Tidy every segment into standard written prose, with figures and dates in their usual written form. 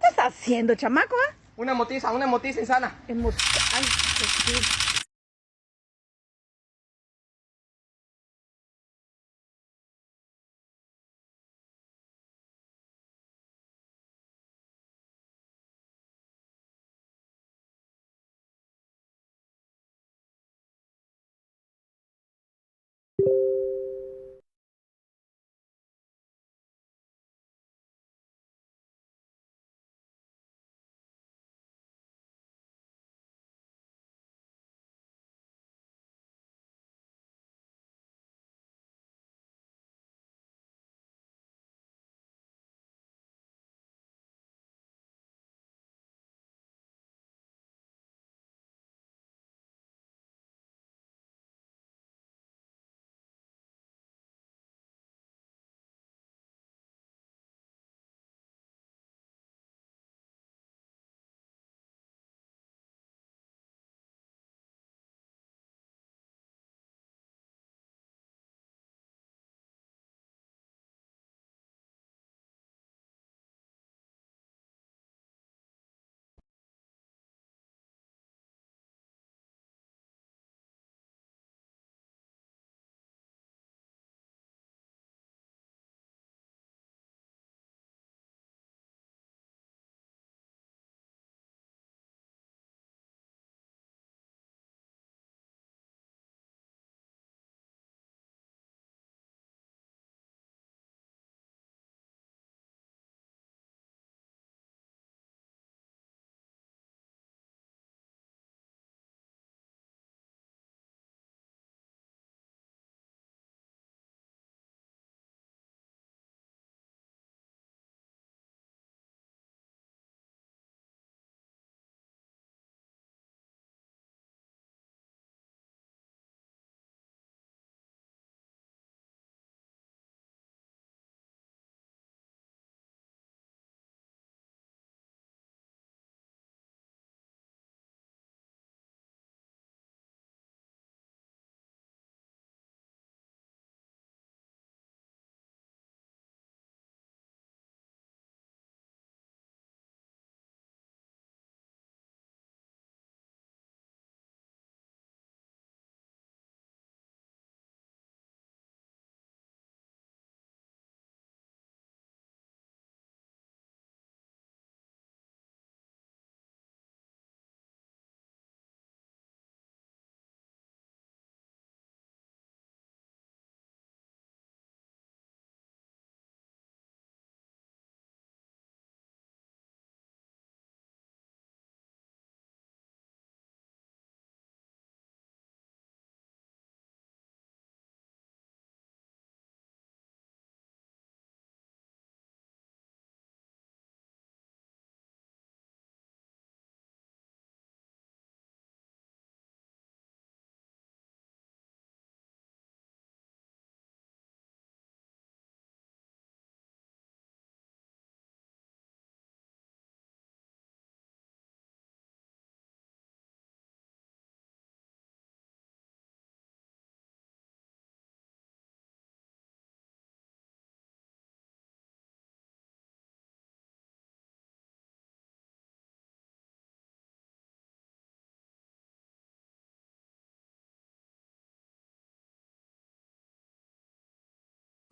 estás haciendo, chamaco? Una motiza insana. Ay, sí.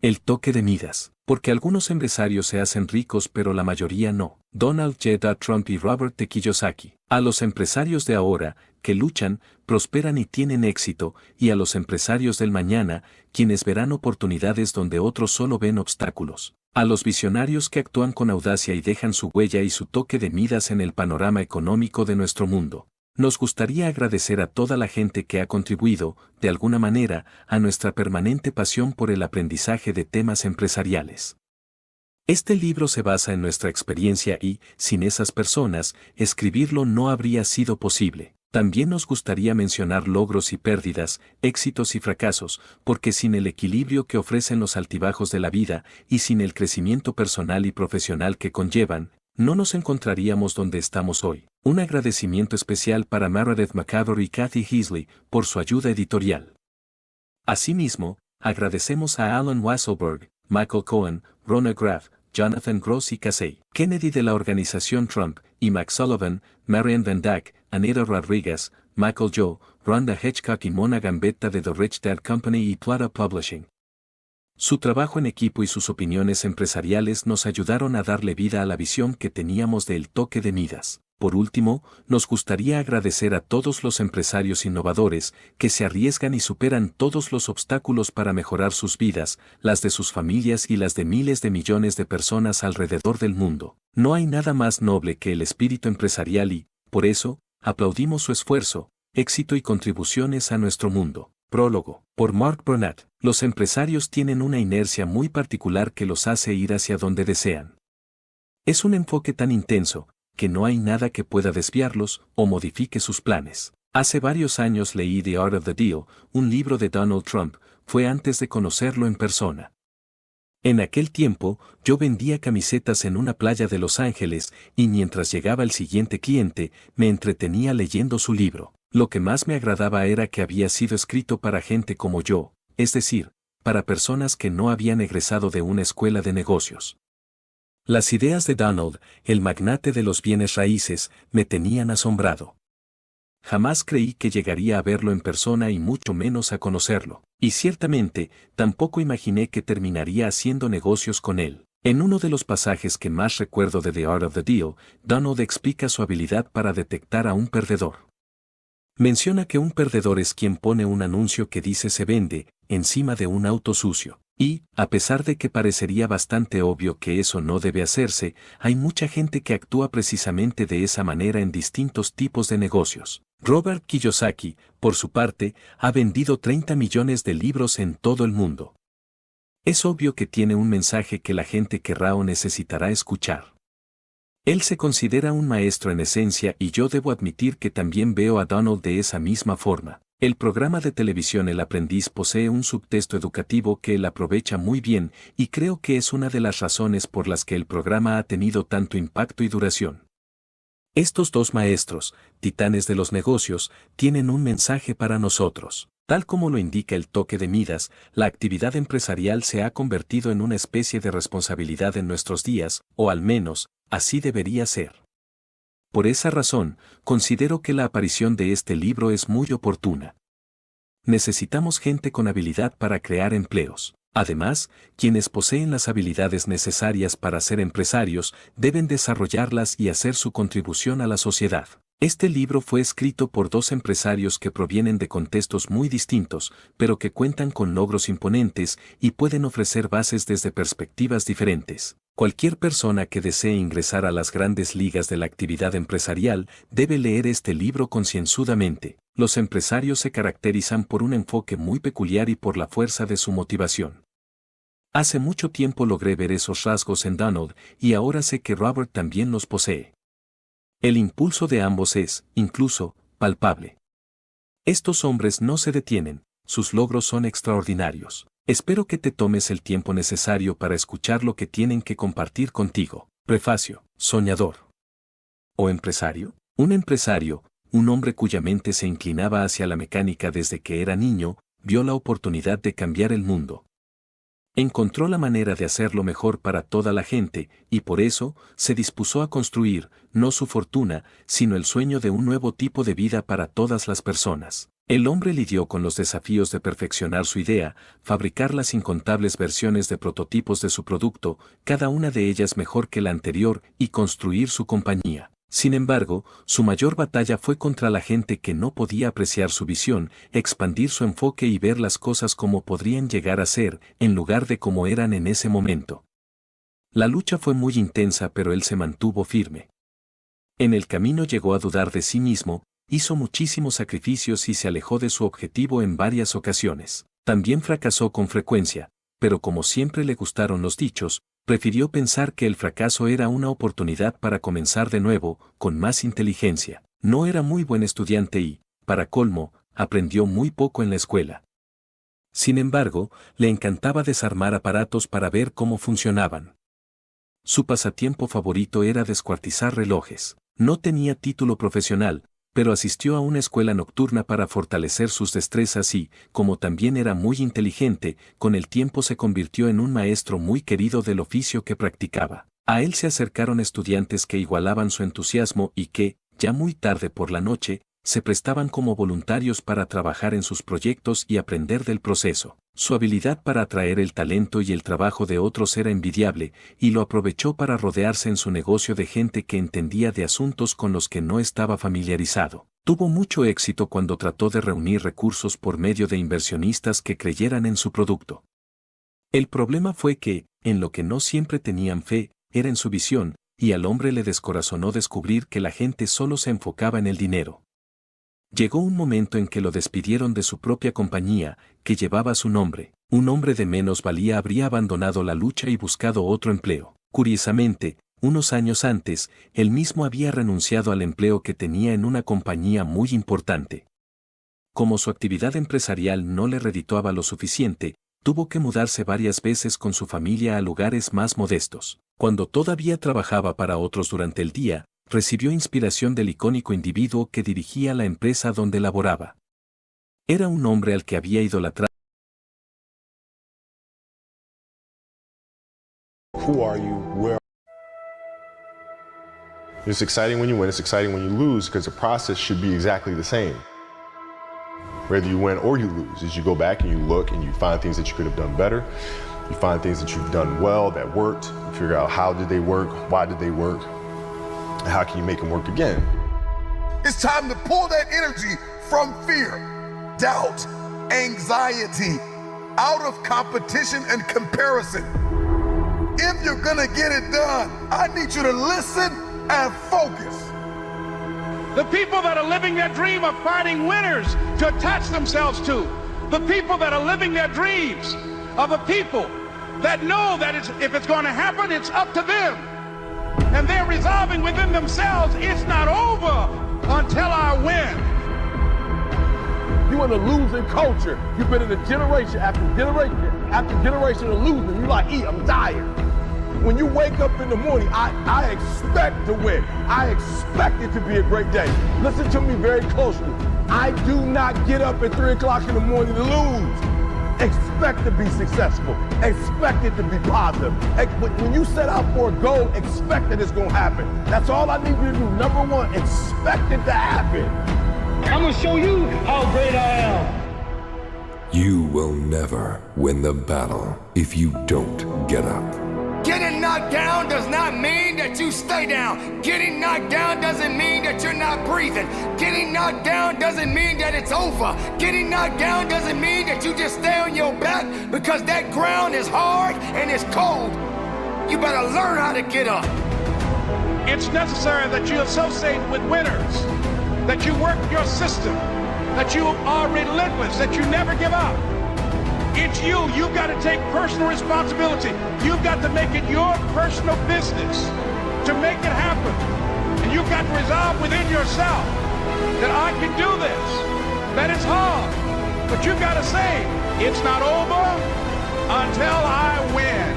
El toque de Midas. Porque algunos empresarios se hacen ricos pero la mayoría no. Donald J. Trump y Robert T. Kiyosaki. A los empresarios de ahora, que luchan, prosperan y tienen éxito, y a los empresarios del mañana, quienes verán oportunidades donde otros solo ven obstáculos. A los visionarios que actúan con audacia y dejan su huella y su toque de Midas en el panorama económico de nuestro mundo. Nos gustaría agradecer a toda la gente que ha contribuido, de alguna manera, a nuestra permanente pasión por el aprendizaje de temas empresariales. Este libro se basa en nuestra experiencia y, sin esas personas, escribirlo no habría sido posible. También nos gustaría mencionar logros y pérdidas, éxitos y fracasos, porque sin el equilibrio que ofrecen los altibajos de la vida, y sin el crecimiento personal y profesional que conllevan, no nos encontraríamos donde estamos hoy. Un agradecimiento especial para Meredith McAdor y Kathy Heasley por su ayuda editorial. Asimismo, agradecemos a Alan Wasselberg, Michael Cohen, Rona Graff, Jonathan Gross y Casey Kennedy de la organización Trump, y Max Sullivan, Marian Van Dyck, Anita Rodriguez, Michael Joe, Rhonda Hitchcock y Mona Gambetta de The Rich Dad Company y Plata Publishing. Su trabajo en equipo y sus opiniones empresariales nos ayudaron a darle vida a la visión que teníamos del toque de Midas. Por último, nos gustaría agradecer a todos los empresarios innovadores que se arriesgan y superan todos los obstáculos para mejorar sus vidas, las de sus familias y las de miles de millones de personas alrededor del mundo. No hay nada más noble que el espíritu empresarial y, por eso, aplaudimos su esfuerzo, éxito y contribuciones a nuestro mundo. Prólogo. Por Mark Burnett. Los empresarios tienen una inercia muy particular que los hace ir hacia donde desean. Es un enfoque tan intenso, que no hay nada que pueda desviarlos o modifique sus planes. Hace varios años leí The Art of the Deal, un libro de Donald Trump, fue antes de conocerlo en persona. En aquel tiempo, yo vendía camisetas en una playa de Los Ángeles y mientras llegaba el siguiente cliente, me entretenía leyendo su libro. Lo que más me agradaba era que había sido escrito para gente como yo, es decir, para personas que no habían egresado de una escuela de negocios. Las ideas de Donald, el magnate de los bienes raíces, me tenían asombrado. Jamás creí que llegaría a verlo en persona y mucho menos a conocerlo, y ciertamente, tampoco imaginé que terminaría haciendo negocios con él. En uno de los pasajes que más recuerdo de The Art of the Deal, Donald explica su habilidad para detectar a un perdedor. Menciona que un perdedor es quien pone un anuncio que dice se vende, encima de un auto sucio. Y, a pesar de que parecería bastante obvio que eso no debe hacerse, hay mucha gente que actúa precisamente de esa manera en distintos tipos de negocios. Robert Kiyosaki, por su parte, ha vendido 30 millones de libros en todo el mundo. Es obvio que tiene un mensaje que la gente querrá o necesitará escuchar. Él se considera un maestro en esencia y yo debo admitir que también veo a Donald de esa misma forma. El programa de televisión El Aprendiz posee un subtexto educativo que él aprovecha muy bien y creo que es una de las razones por las que el programa ha tenido tanto impacto y duración. Estos dos maestros, titanes de los negocios, tienen un mensaje para nosotros. Tal como lo indica el toque de Midas, la actividad empresarial se ha convertido en una especie de responsabilidad en nuestros días, o al menos, así debería ser. Por esa razón, considero que la aparición de este libro es muy oportuna. Necesitamos gente con habilidad para crear empleos. Además, quienes poseen las habilidades necesarias para ser empresarios deben desarrollarlas y hacer su contribución a la sociedad. Este libro fue escrito por dos empresarios que provienen de contextos muy distintos, pero que cuentan con logros imponentes y pueden ofrecer bases desde perspectivas diferentes. Cualquier persona que desee ingresar a las grandes ligas de la actividad empresarial debe leer este libro concienzudamente. Los empresarios se caracterizan por un enfoque muy peculiar y por la fuerza de su motivación. Hace mucho tiempo logré ver esos rasgos en Donald y ahora sé que Robert también los posee. El impulso de ambos es, incluso, palpable. Estos hombres no se detienen, sus logros son extraordinarios. Espero que te tomes el tiempo necesario para escuchar lo que tienen que compartir contigo. Prefacio. Soñador. ¿O empresario? Un empresario, un hombre cuya mente se inclinaba hacia la mecánica desde que era niño, vio la oportunidad de cambiar el mundo. Encontró la manera de hacerlo mejor para toda la gente, y por eso, se dispuso a construir, no su fortuna, sino el sueño de un nuevo tipo de vida para todas las personas. El hombre lidió con los desafíos de perfeccionar su idea, fabricar las incontables versiones de prototipos de su producto, cada una de ellas mejor que la anterior, y construir su compañía. Sin embargo, su mayor batalla fue contra la gente que no podía apreciar su visión, expandir su enfoque y ver las cosas como podrían llegar a ser, en lugar de como eran en ese momento. La lucha fue muy intensa, pero él se mantuvo firme. En el camino llegó a dudar de sí mismo, hizo muchísimos sacrificios y se alejó de su objetivo en varias ocasiones. También fracasó con frecuencia, pero como siempre le gustaron los dichos, prefirió pensar que el fracaso era una oportunidad para comenzar de nuevo, con más inteligencia. No era muy buen estudiante y, para colmo, aprendió muy poco en la escuela. Sin embargo, le encantaba desarmar aparatos para ver cómo funcionaban. Su pasatiempo favorito era descuartizar relojes. No tenía título profesional, pero asistió a una escuela nocturna para fortalecer sus destrezas y, como también era muy inteligente, con el tiempo se convirtió en un maestro muy querido del oficio que practicaba. A él se acercaron estudiantes que igualaban su entusiasmo y que, ya muy tarde por la noche, se prestaban como voluntarios para trabajar en sus proyectos y aprender del proceso. Su habilidad para atraer el talento y el trabajo de otros era envidiable, y lo aprovechó para rodearse en su negocio de gente que entendía de asuntos con los que no estaba familiarizado. Tuvo mucho éxito cuando trató de reunir recursos por medio de inversionistas que creyeran en su producto. El problema fue que, en lo que no siempre tenían fe, era en su visión, y al hombre le descorazonó descubrir que la gente solo se enfocaba en el dinero. Llegó un momento en que lo despidieron de su propia compañía, que llevaba su nombre. Un hombre de menos valía habría abandonado la lucha y buscado otro empleo. Curiosamente, unos años antes, él mismo había renunciado al empleo que tenía en una compañía muy importante. Como su actividad empresarial no le redituaba lo suficiente, tuvo que mudarse varias veces con su familia a lugares más modestos. Cuando todavía trabajaba para otros durante el día, recibió inspiración del icónico individuo que dirigía la empresa donde laboraba. Era un hombre al que había idolatrado. Who are you? Where? It's exciting when you win, it's exciting when you lose, because the process should be exactly the same. Whether you win or you lose, as you go back and you look and you find things that you could have done better, you find things that you've done well that worked, you figure out how did they work, why did they work, and how can you make them work again. It's time to pull that energy from fear, doubt, anxiety, out of competition and comparison. If you're gonna get it done, I need you to listen and focus. The people that are living their dream are finding winners to attach themselves to. The people that are living their dreams are the people that know that if it's going to happen, it's up to them. And they're resolving within themselves, it's not over until I win. You in a losing culture. You've been in a generation after generation of losing. You're like, I'm tired. When you wake up in the morning, I expect to win. I expect it to be a great day. Listen to me very closely. I do not get up at 3 o'clock in the morning to lose. Expect to be successful. Expect it to be positive. When you set out for a goal, expect that it's going to happen. That's all I need you to do. Number one, expect it to happen. I'm going to show you how great I am. You will never win the battle if you don't get up. Getting knocked down does not mean that you stay down. Getting knocked down doesn't mean that you're not breathing. Getting knocked down doesn't mean that it's over. Getting knocked down doesn't mean that you just stay on your back because that ground is hard and it's cold. You better learn how to get up. It's necessary that you associate with winners, that you work your system, that you are relentless, that you never give up. It's you. You've got to take personal responsibility. You've got to make it your personal business to make it happen. And you've got to resolve within yourself that I can do this, that it's hard. But you've got to say, it's not over until I win.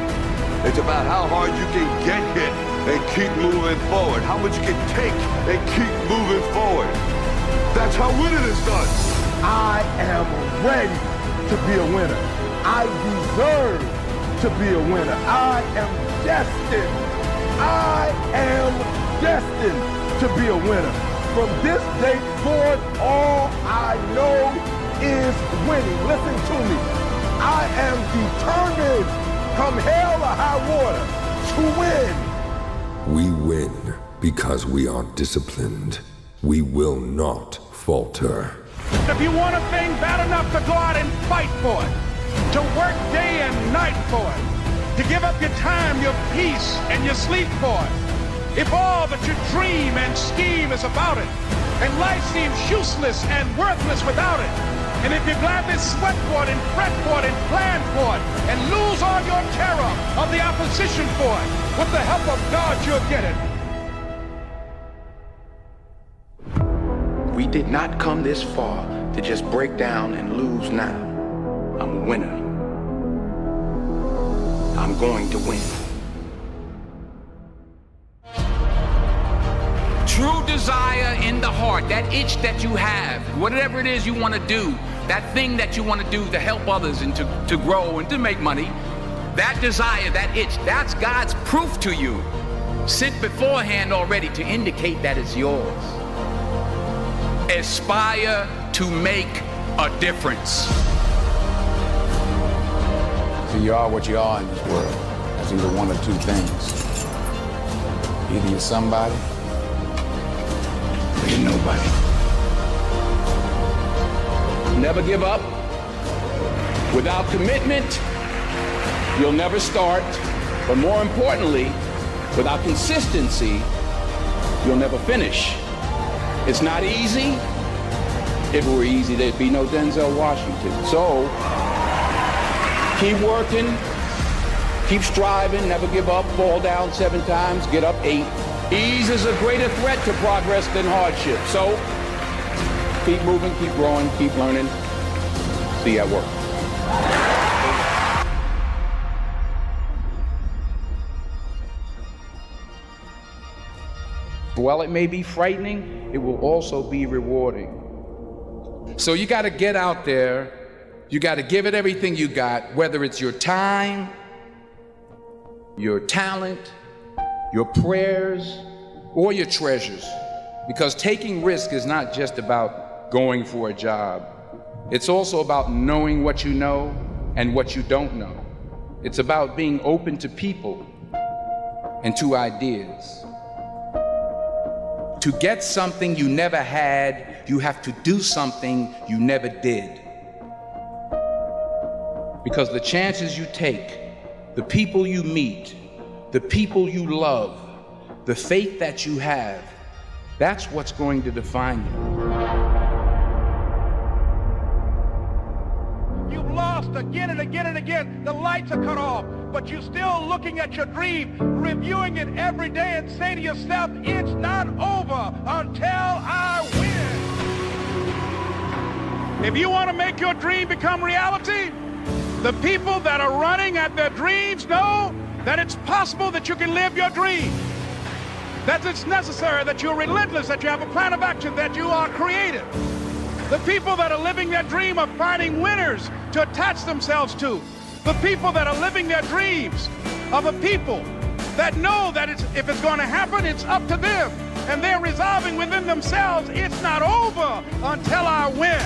It's about how hard you can get hit and keep moving forward. How much you can take and keep moving forward. That's how winning is done. I am ready to be a winner. I deserve to be a winner. I am destined. I am destined to be a winner. From this day forward, all I know is winning. Listen to me. I am determined, come hell or high water, to win. We win because we are disciplined. We will not falter. If you want a thing bad enough to go out and fight for it, to work day and night for it, to give up your time, your peace, and your sleep for it, if all that you dream and scheme is about it, and life seems useless and worthless without it, and if you gladly sweat for it and fret for it and plan for it, and lose all your terror of the opposition for it, with the help of God you'll get it. We did not come this far to just break down and lose now. I'm a winner. I'm going to win. True desire in the heart, that itch that you have, whatever it is you want to do, that thing that you want to do to help others and to grow and to make money, that desire, that itch, that's God's proof to you, sent beforehand already to indicate that it's yours. Aspire to make a difference. So you are what you are in this world. That's either one or two things. Either you're somebody or you're nobody. Never give up. Without commitment, you'll never start. But more importantly, without consistency, you'll never finish. It's not easy. If it were easy, there'd be no Denzel Washington. So, keep working, keep striving, never give up, fall down 7 times, get up 8. Ease is a greater threat to progress than hardship. So, keep moving, keep growing, keep learning. See you at work. While it may be frightening, it will also be rewarding. So you got to get out there. You got to give it everything you got, whether it's your time, your talent, your prayers, or your treasures. Because taking risk is not just about going for a job. It's also about knowing what you know and what you don't know. It's about being open to people and to ideas. To get something you never had, you have to do something you never did. Because the chances you take, the people you meet, the people you love, the faith that you have, that's what's going to define you. You've lost again and again and again. The lights are cut off, but you're still looking at your dream, reviewing it every day and saying to yourself, it's not over until I win. If you want to make your dream become reality, the people that are running at their dreams know that it's possible that you can live your dream, that it's necessary, that you're relentless, that you have a plan of action, that you are creative. The people that are living their dream are finding winners to attach themselves to. The people that are living their dreams are the people that know that if it's going to happen, it's up to them. And they're resolving within themselves, it's not over until I win.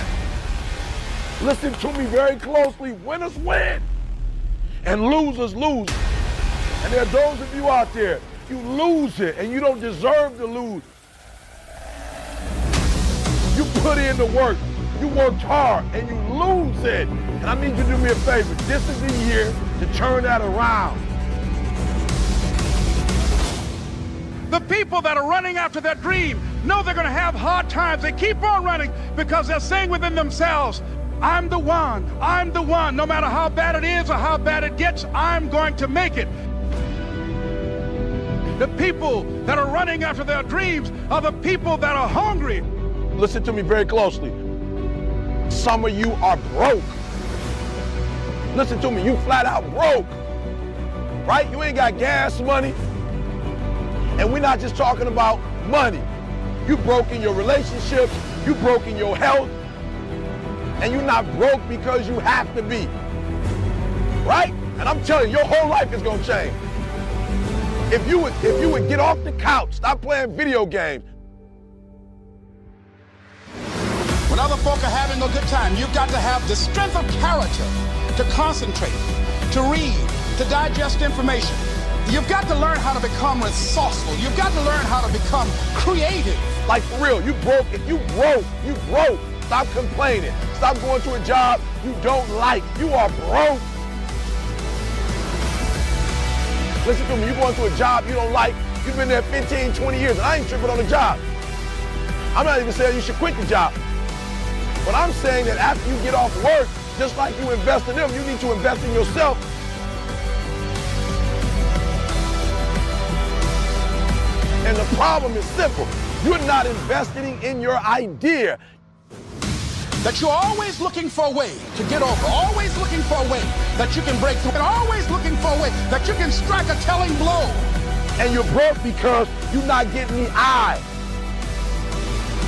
Listen to me very closely. Winners win and losers lose. And there are those of you out there, you lose it and you don't deserve to lose. You put in the work, you worked hard and you lose it. And I need you to do me a favor. This is the year to turn that around. The people that are running after their dream know they're going to have hard times. They keep on running because they're saying within themselves, I'm the one, no matter how bad it is or how bad it gets, I'm going to make it. The people that are running after their dreams are the people that are hungry. Listen to me very closely. Some of you are broke. Listen to me, you flat out broke, right? You ain't got gas money. And we're not just talking about money. You broke in your relationships, you broke in your health, and you're not broke because you have to be, right? And I'm telling you, your whole life is gonna change. If you would get off the couch, stop playing video games. When other folk are having a good time, you've got to have the strength of character to concentrate, to read, to digest information. You've got to learn how to become resourceful. You've got to learn how to become creative. Like for real, you broke. If you broke, you broke. Stop complaining. Stop going to a job you don't like. You are broke. Listen to me, you're going to a job you don't like. You've been there 15, 20 years, and I ain't tripping on the job. I'm not even saying you should quit the job. But I'm saying that after you get off work, just like you invest in them, you need to invest in yourself. And the problem is simple. You're not investing in your idea. That you're always looking for a way to get over, always looking for a way that you can break through, and always looking for a way that you can strike a telling blow. And you're broke because you're not getting the I.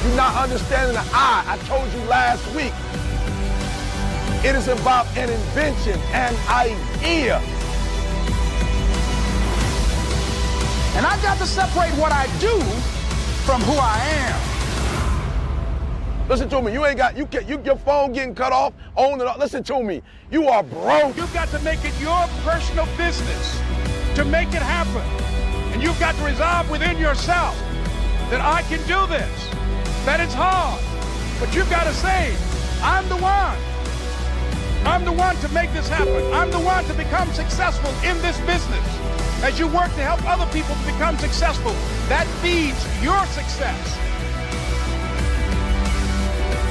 You're not understanding the I. I told you last week. It is about an invention, an idea. And I got to separate what I do from who I am. Listen to me. You ain't got, your phone getting cut off, on and off. Listen to me. You are broke. You've got to make it your personal business to make it happen. And you've got to resolve within yourself that I can do this, that it's hard. But you've got to say, I'm the one. I'm the one to make this happen. I'm the one to become successful in this business. As you work to help other people to become successful, that feeds your success.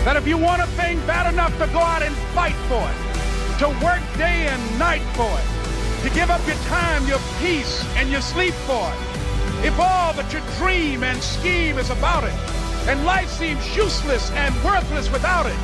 That if you want a thing bad enough to go out and fight for it, to work day and night for it, to give up your time, your peace, and your sleep for it, if all that you dream and scheme is about it, and life seems useless and worthless without it,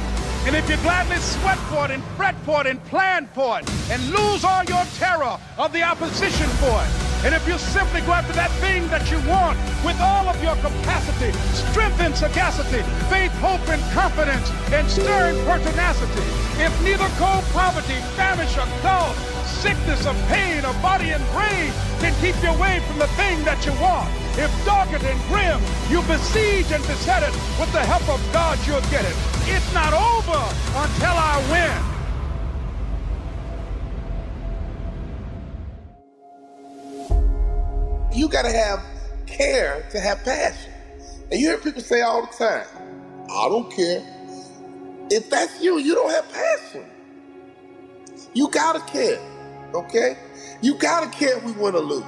and if you gladly sweat for it and fret for it and plan for it and lose all your terror of the opposition for it, and if you simply go after that thing that you want with all of your capacity, strength and sagacity, faith, hope and confidence, and stern pertinacity, if neither cold poverty, famish or gulf, sickness or pain or body and brain can keep you away from the thing that you want, if dogged and grim, you besiege and beset it, with the help of God you'll get it. It's not over until I win. You gotta have care to have passion. And you hear people say all the time, I don't care. If that's you, you don't have passion. You gotta care, okay? You gotta care if we win or lose.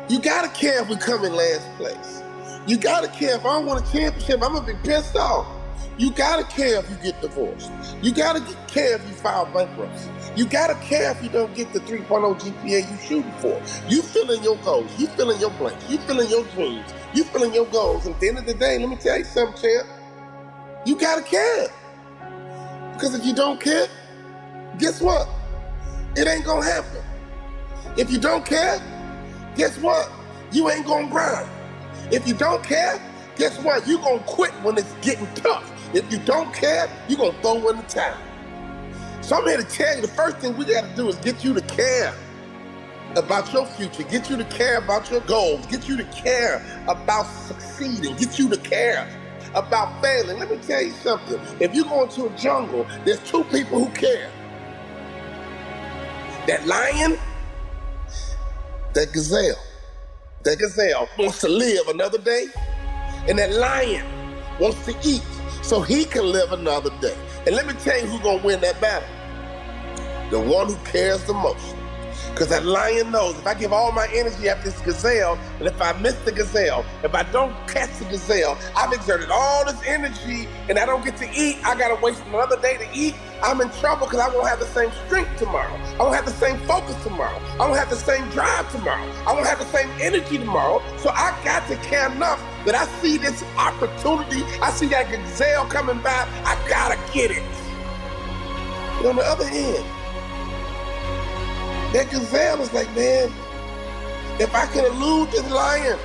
You gotta care if we come in last place. You gotta care if I don't win a championship, I'm gonna be pissed off. You gotta care if you get divorced. You gotta care if you file bankruptcy. You gotta care if you don't get the 3.0 GPA you shooting for. You fill in your goals, you fill in your blanks, you fill in your dreams, you fill in your goals. And at the end of the day, let me tell you something, champ. You gotta care. Because if you don't care, guess what? It ain't gonna happen. If you don't care, guess what? You ain't gonna grind. If you don't care, guess what? You gonna quit when it's getting tough. If you don't care, you gonna throw in the towel. So I'm here to tell you, the first thing we gotta do is get you to care about your future, get you to care about your goals, get you to care about succeeding, get you to care about failing. Let me tell you something. If you go into a jungle, there's two people who care. That lion, that gazelle. That gazelle wants to live another day, and that lion wants to eat so he can live another day. And let me tell you who's gonna win that battle. The one who cares the most. Because that lion knows if I give all my energy after this gazelle, and if I miss the gazelle, if I don't catch the gazelle, I've exerted all this energy and I don't get to eat, I gotta waste another day to eat, I'm in trouble because I won't have the same strength tomorrow. I won't have the same focus tomorrow. I won't have the same drive tomorrow. I won't have the same energy tomorrow. So I got to care enough that I see this opportunity, I see that gazelle coming by, I gotta get it. But on the other hand, that gazelle is like, man, if I can elude this lion,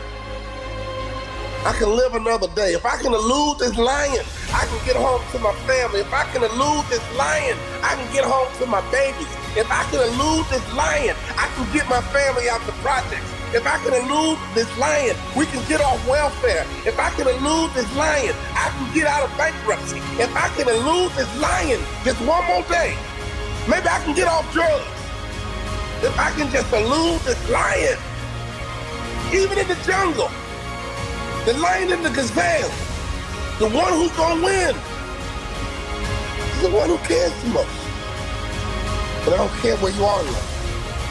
I can live another day. If I can elude this lion, I can get home to my family. If I can elude this lion, I can get home to my babies. If I can elude this lion, I can get my family out the projects. If I can elude this lion, we can get off welfare. If I can elude this lion, I can get out of bankruptcy. If I can elude this lion just one more day, maybe I can get off drugs. If I can just elude this lion, even in the jungle, the lion and the gazelle, the one who's gonna win is the one who cares the most. But I don't care where you are in life.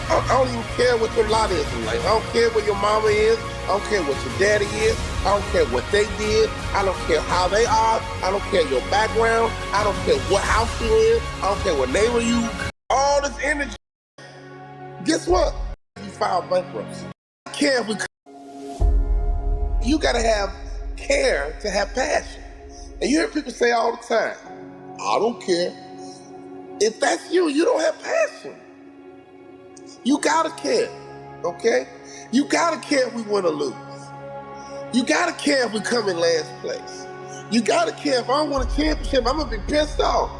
I don't even care what your lot is in life. I don't care where your mama is. I don't care what your daddy is. I don't care what they did. I don't care how they are. I don't care your background. I don't care what house you're in. I don't care what neighbor you. All this energy. Guess what? You file bankruptcy. I care if we. You gotta have care to have passion. And you hear people say all the time, I don't care. If that's you, you don't have passion. You gotta care, okay? You gotta care if we win or lose. You gotta care if we come in last place. You gotta care. If I don't want a championship, I'm gonna be pissed off.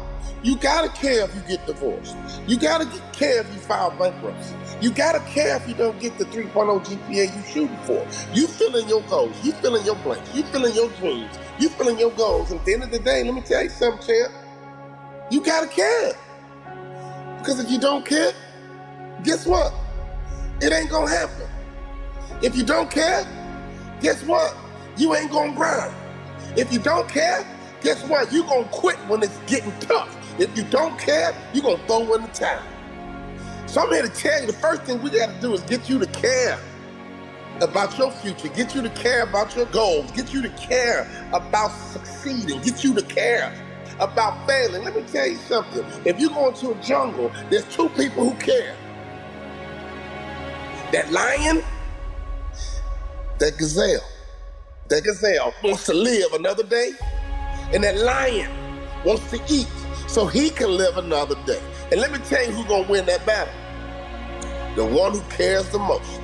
You gotta care if you get divorced. You gotta care if you file bankruptcy. You gotta care if you don't get the 3.0 GPA you shooting for. You fill in your goals. You fill in your blanks. You fill in your dreams. You fill in your goals. And at the end of the day, let me tell you something, champ. You gotta care. Because if you don't care, guess what? It ain't gonna happen. If you don't care, guess what? You ain't gonna grind. If you don't care, guess what? You gonna quit when it's getting tough. If you don't care, you gonna throw in the towel. So I'm here to tell you, the first thing we gotta do is get you to care about your future, get you to care about your goals, get you to care about succeeding, get you to care about failing. Let me tell you something. If you go into a jungle, there's two people who care. That lion, that gazelle. That gazelle wants to live another day, and that lion wants to eat so he can live another day. And let me tell you who's gonna win that battle. The one who cares the most.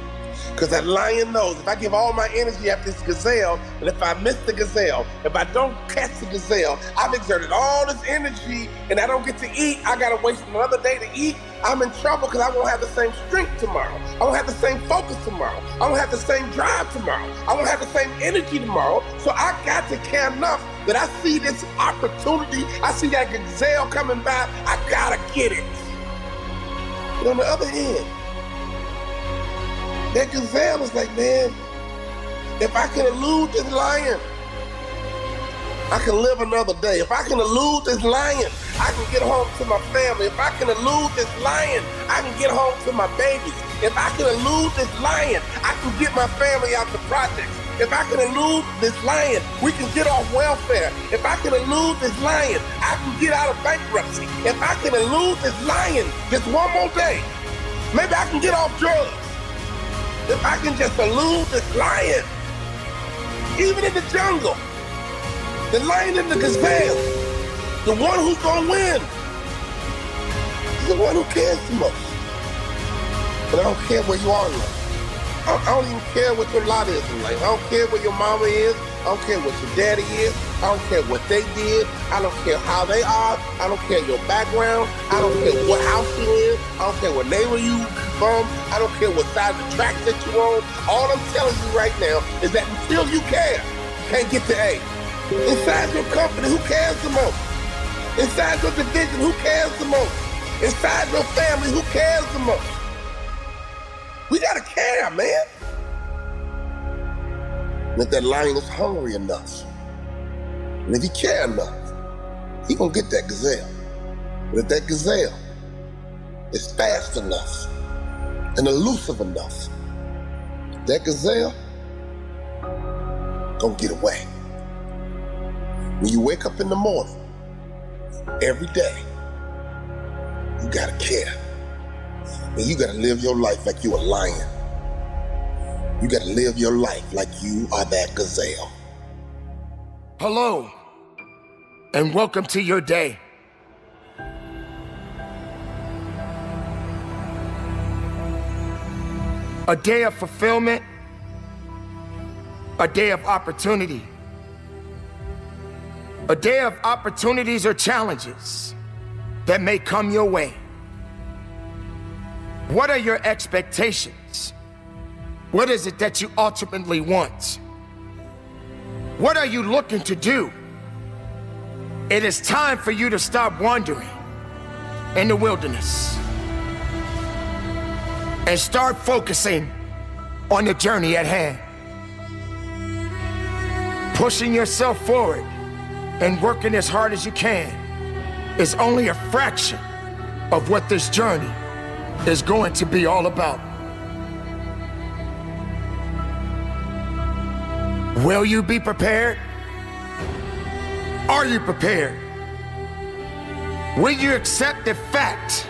Because that lion knows if I give all my energy after this gazelle, and if I miss the gazelle, if I don't catch the gazelle, I've exerted all this energy and I don't get to eat, I gotta waste another day to eat, I'm in trouble because I won't have the same strength tomorrow. I won't have the same focus tomorrow. I won't have the same drive tomorrow. I won't have the same energy tomorrow. So I got to care enough that I see this opportunity, I see that gazelle coming by, I gotta get it. But on the other hand, that gazelle is like, man, if I can elude this lion, I can live another day. If I can elude this lion, I can get home to my family. If I can elude this lion, I can get home to my babies. If I can elude this lion, I can get my family out the projects. If I can elude this lion, we can get off welfare. If I can elude this lion, I can get out of bankruptcy. If I can elude this lion just one more day, maybe I can get off drugs. If I can just elude this lion, even in the jungle, the lion and the gazelle, the one who's gonna win is the one who cares the most. But I don't care where you are in life. I don't even care what your lot is in life. I don't care where your mama is. I don't care what your daddy is. I don't care what they did. I don't care how they are. I don't care your background. I don't care what house you in. I don't care what neighbor you from. I don't care what side of the track that you're on. All I'm telling you right now is that until you care, you can't get to A. Inside your company, who cares the most? Inside your division, who cares the most? Inside your family, who cares the most? We gotta care, man. And if that lion is hungry enough, and if he care enough, he gonna get that gazelle. But if that gazelle is fast enough and elusive enough, that gazelle gonna get away. When you wake up in the morning, every day, you gotta care. And you gotta live your life like you a lion. You gotta live your life like you are that gazelle. Hello, and welcome to your day. A day of fulfillment, a day of opportunity. A day of opportunities or challenges that may come your way. What are your expectations? What is it that you ultimately want? What are you looking to do? It is time for you to stop wandering in the wilderness and start focusing on the journey at hand. Pushing yourself forward and working as hard as you can is only a fraction of what this journey is going to be all about. Will you be prepared? Are you prepared? Will you accept the fact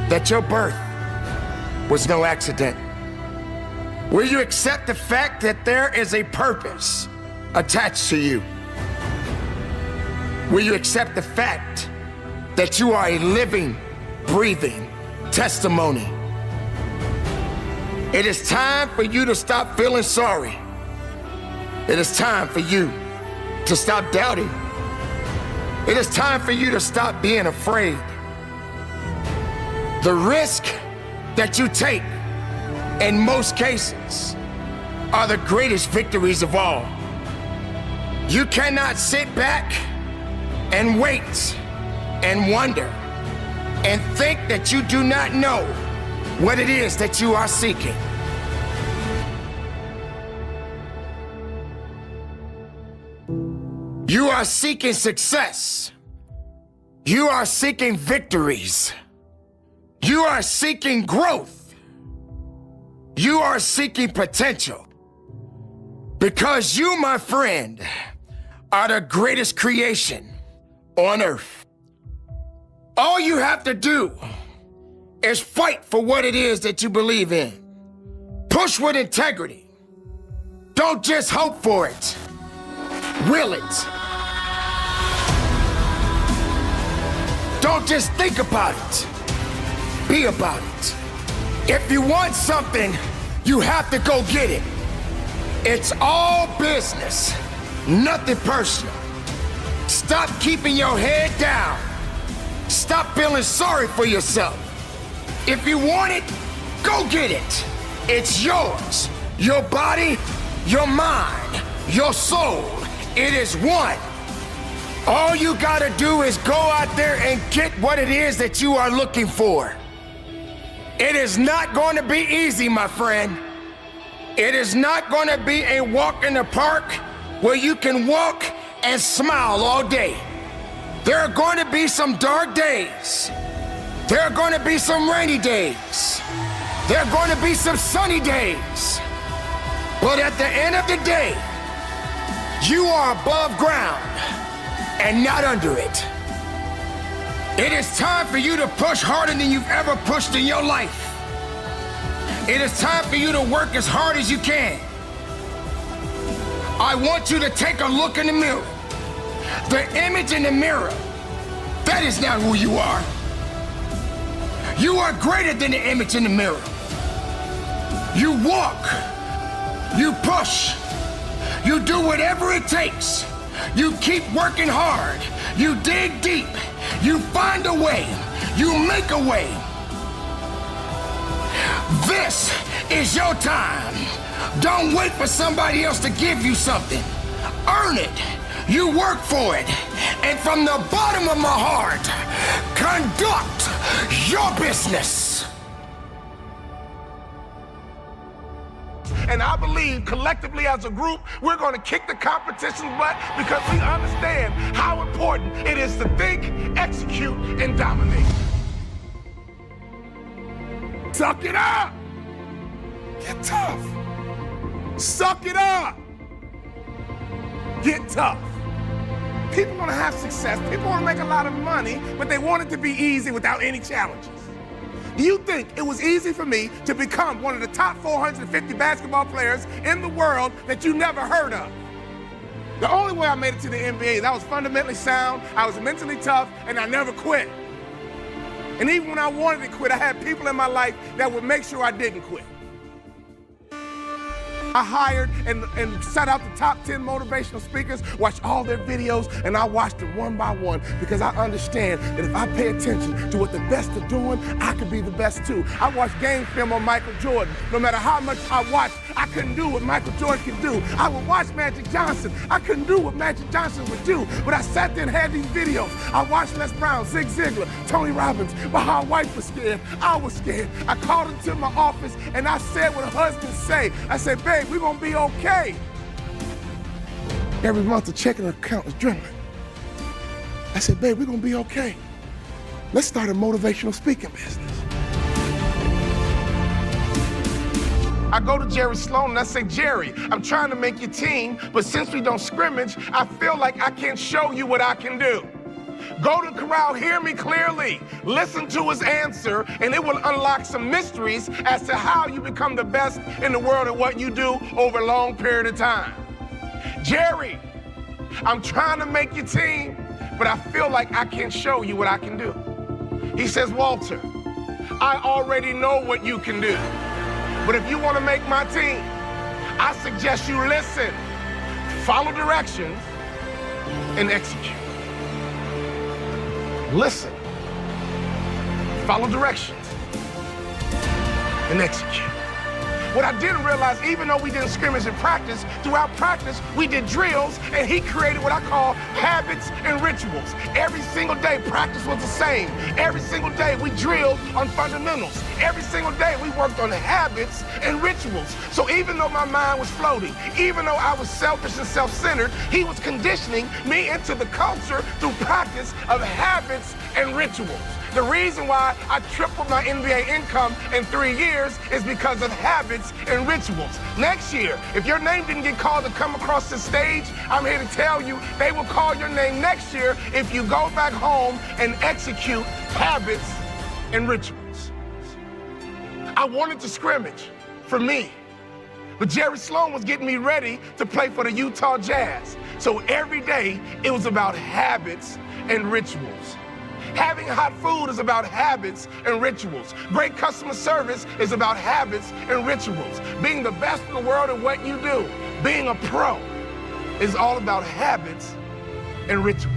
that your birth was no accident? Will you accept the fact that there is a purpose attached to you? Will you accept the fact that you are a living, breathing testimony? It is time for you to stop feeling sorry. It is time for you to stop doubting. It is time for you to stop being afraid. The risk that you take, in most cases, are the greatest victories of all. You cannot sit back and wait and wonder and think that you do not know what it is that you are seeking. You are seeking success. You are seeking victories. You are seeking growth. You are seeking potential. Because you, my friend, are the greatest creation on earth. All you have to do is fight for what it is that you believe in. Push with integrity. Don't just hope for it. Will it. Don't just think about it. Be about it. If you want something, you have to go get it. It's all business, nothing personal. Stop keeping your head down. Stop feeling sorry for yourself. If you want it, go get it. It's yours. Your body, your mind, your soul. It is one. All you gotta do is go out there and get what it is that you are looking for. It is not going to be easy, my friend. It is not going to be a walk in the park where you can walk and smile all day. There are going to be some dark days. There are going to be some rainy days. There are going to be some sunny days. But at the end of the day, you are above ground and not under it. It is time for you to push harder than you've ever pushed in your life. It is time for you to work as hard as you can. I want you to take a look in the mirror. The image in the mirror, that is not who you are. You are greater than the image in the mirror. You walk, you push, you do whatever it takes. You keep working hard. You dig deep. You find a way. You make a way. This is your time. Don't wait for somebody else to give you something. Earn it. You work for it. And from the bottom of my heart, conduct your business. And I believe collectively as a group, we're going to kick the competition's butt because we understand how important it is to think, execute, and dominate. Suck it up. Get tough. Suck it up. Get tough. People want to have success. People want to make a lot of money, but they want it to be easy without any challenges. Do you think it was easy for me to become one of the top 450 basketball players in the world that you never heard of? The only way I made it to the NBA is I was fundamentally sound, I was mentally tough, and I never quit. And even when I wanted to quit, I had people in my life that would make sure I didn't quit. I hired and sought out the top 10 motivational speakers, watched all their videos, and I watched them one by one because I understand that if I pay attention to what the best are doing, I could be the best too. I watched game film on Michael Jordan. No matter how much I watched, I couldn't do what Michael Jordan could do. I would watch Magic Johnson. I couldn't do what Magic Johnson would do, but I sat there and had these videos. I watched Les Brown, Zig Ziglar, Tony Robbins, but my wife was scared. I was scared. I called into my office and I said what husbands say. I said, babe, we're gonna be okay. Every month the checking account was dwindling. I said, babe, we're gonna be okay. Let's start a motivational speaking business. I go to Jerry Sloan and I say, Jerry, I'm trying to make your team, but since we don't scrimmage, I feel like I can't show you what I can do. Go to the corral, hear me clearly, listen to his answer, and it will unlock some mysteries as to how you become the best in the world at what you do over a long period of time. Jerry, I'm trying to make your team, but I feel like I can't show you what I can do. He says, Walter, I already know what you can do, but if you want to make my team, I suggest you listen, follow directions, and execute. Listen, follow directions, and execute. What I didn't realize, even though we didn't scrimmage and practice, throughout practice, we did drills, and he created what I call habits and rituals. Every single day, practice was the same. Every single day, we drilled on fundamentals. Every single day, we worked on habits and rituals. So even though my mind was floating, even though I was selfish and self-centered, he was conditioning me into the culture through practice of habits and rituals. The reason why I tripled my NBA income in 3 years is because of habits and rituals. Next year, if your name didn't get called to come across the stage, I'm here to tell you they will call your name next year if you go back home and execute habits and rituals. I wanted to scrimmage for me, but Jerry Sloan was getting me ready to play for the Utah Jazz. So every day, it was about habits and rituals. Having hot food is about habits and rituals. Great customer service is about habits and rituals. Being the best in the world at what you do, being a pro, is all about habits and rituals.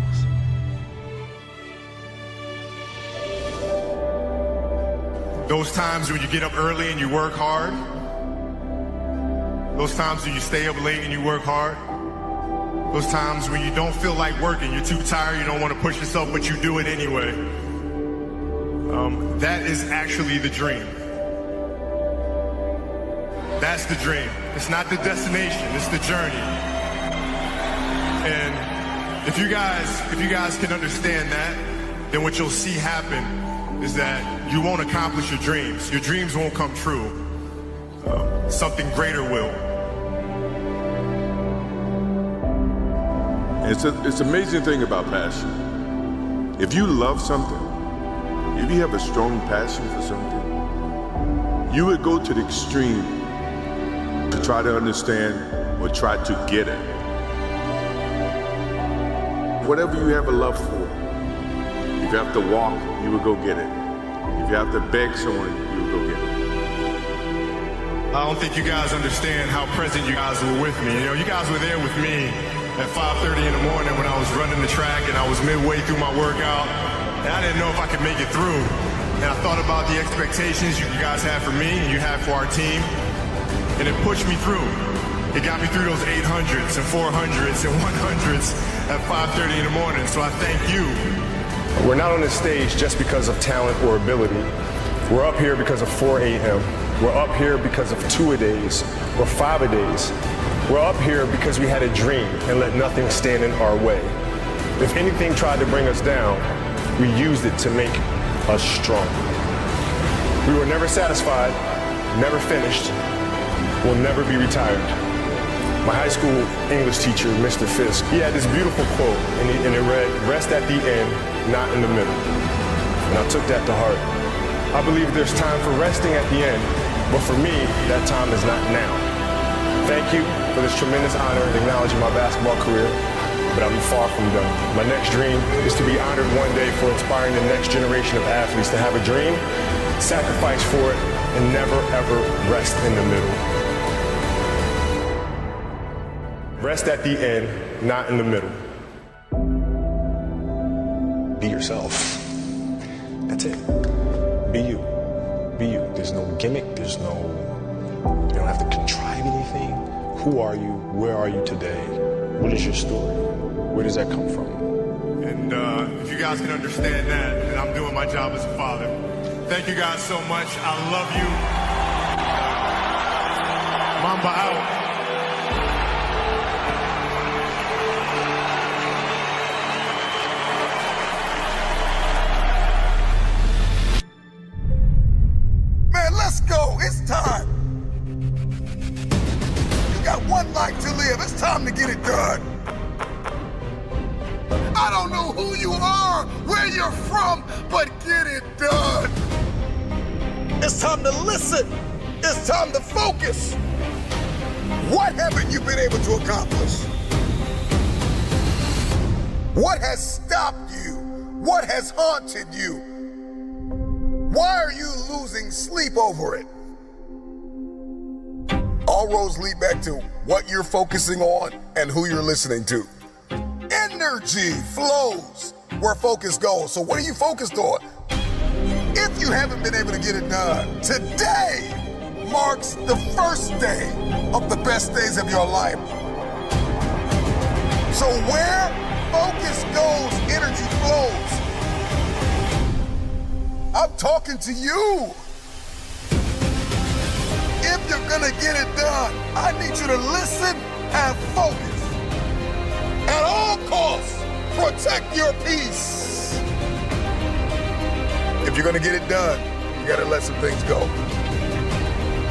Those times when you get up early and you work hard. Those times when you stay up late and you work hard. Those times when you don't feel like working, you're too tired, you don't want to push yourself, but you do it anyway. That is actually the dream. That's the dream. It's not the destination, it's the journey. And if you guys can understand that, then what you'll see happen is that you won't accomplish your dreams. Your dreams won't come true. Something greater will. It's an amazing thing about passion. If you love something, if you have a strong passion for something, you would go to the extreme to try to understand or try to get it. Whatever you have a love for, if you have to walk, you would go get it. If you have to beg someone, you would go get it. I don't think you guys understand how present you guys were with me. You know, you guys were there with me at 5:30 in the morning when I was running the track and I was midway through my workout and I didn't know if I could make it through. And I thought about the expectations you guys had for me and you had for our team, and it pushed me through. It got me through those 800s and 400s and 100s at 5:30 in the morning, so I thank you. We're not on this stage just because of talent or ability. We're up here because of 4 a.m. We're up here because of 2-a-days or 5-a-days. We're up here because we had a dream and let nothing stand in our way. If anything tried to bring us down, we used it to make us strong. We were never satisfied, never finished, will never be retired. My high school English teacher, Mr. Fisk, he had this beautiful quote, and it read, "Rest at the end, not in the middle." And I took that to heart. I believe there's time for resting at the end, but for me, that time is not now. Thank you for this tremendous honor in acknowledging my basketball career, but I'm far from done. My next dream is to be honored one day for inspiring the next generation of athletes to have a dream, sacrifice for it, and never ever rest in the middle. Rest at the end, not in the middle. Be yourself. That's it. Be you. Be you. There's no gimmick. You don't have to contrive anything. Who are you? Where are you today? What is your story? Where does that come from? And if you guys can understand that, then I'm doing my job as a father. Thank you guys so much. I love you. Mamba out. Let's go. It's time. You got one life to live. It's time to get it done. I don't know who you are, where you're from, but get it done. It's time to listen. It's time to focus. What haven't you been able to accomplish? What has stopped you? What has haunted you? Why are you losing sleep over it? All roads lead back to what you're focusing on and who you're listening to. Energy flows where focus goes. So what are you focused on? If you haven't been able to get it done, today marks the first day of the best days of your life. So where focus goes, energy flows. I'm talking to you. If you're gonna get it done, I need you to listen, have focus. At all costs, protect your peace. If you're gonna get it done, you gotta let some things go.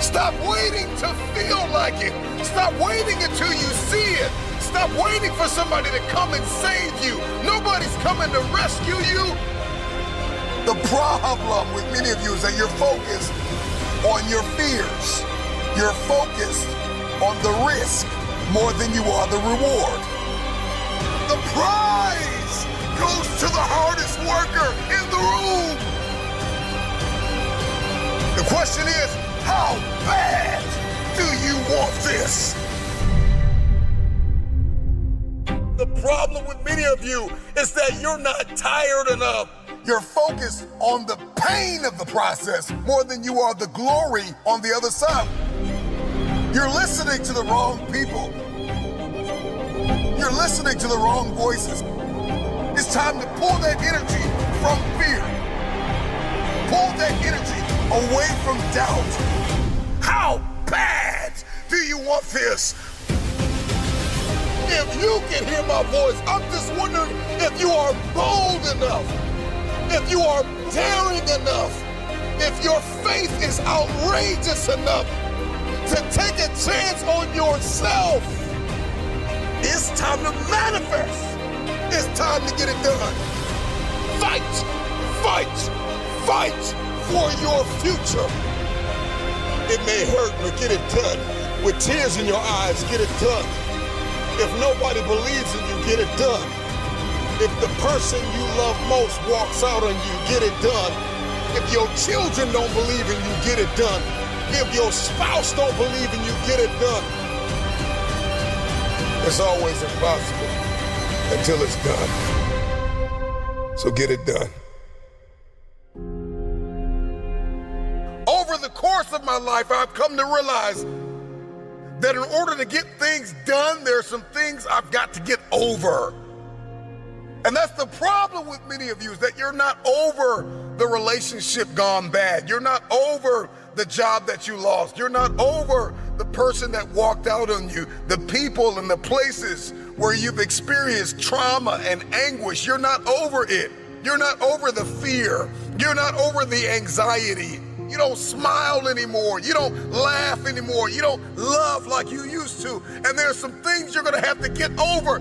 Stop waiting to feel like it. Stop waiting until you see it. Stop waiting for somebody to come and save you. Nobody's coming to rescue you. The problem with many of you is that you're focused on your fears. You're focused on the risk more than you are the reward. The prize goes to the hardest worker in the room. The question is, how bad do you want this? The problem with many of you is that you're not tired enough. You're focused on the pain of the process more than you are the glory on the other side. You're listening to the wrong people. You're listening to the wrong voices. It's time to pull that energy from fear. Pull that energy away from doubt. How bad do you want this? If you can hear my voice, I'm just wondering if you are bold enough, if you are daring enough, if your faith is outrageous enough to take a chance on yourself. It's time to manifest. It's time to get it done. Fight, fight, fight for your future. It may hurt, but get it done. With tears in your eyes, get it done. If nobody believes in you, get it done. If the person you love most walks out on you, get it done. If your children don't believe in you, get it done. If your spouse don't believe in you, get it done. It's always impossible until it's done. So get it done. Over the course of my life, I've come to realize that in order to get things done, there are some things I've got to get over. And that's the problem with many of you, is that you're not over the relationship gone bad. You're not over the job that you lost. You're not over the person that walked out on you, the people and the places where you've experienced trauma and anguish. You're not over it. You're not over the fear. You're not over the anxiety. You don't smile anymore. You don't laugh anymore. You don't love like you used to. And there's some things you're gonna have to get over.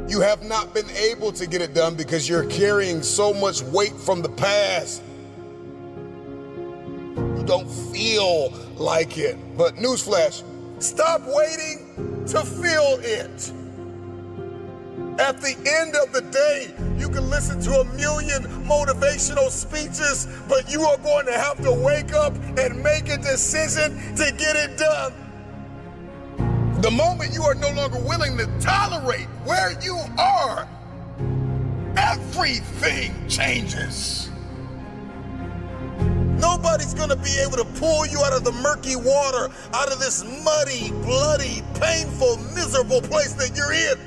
You have not been able to get it done because you're carrying so much weight from the past. You don't feel like it. But newsflash, stop waiting to feel it. At the end of the day, you can listen to 1,000,000 motivational speeches, but you are going to have to wake up and make a decision to get it done. The moment you are no longer willing to tolerate where you are, everything changes. Nobody's gonna be able to pull you out of the murky water, out of this muddy, bloody, painful, miserable place that you're in.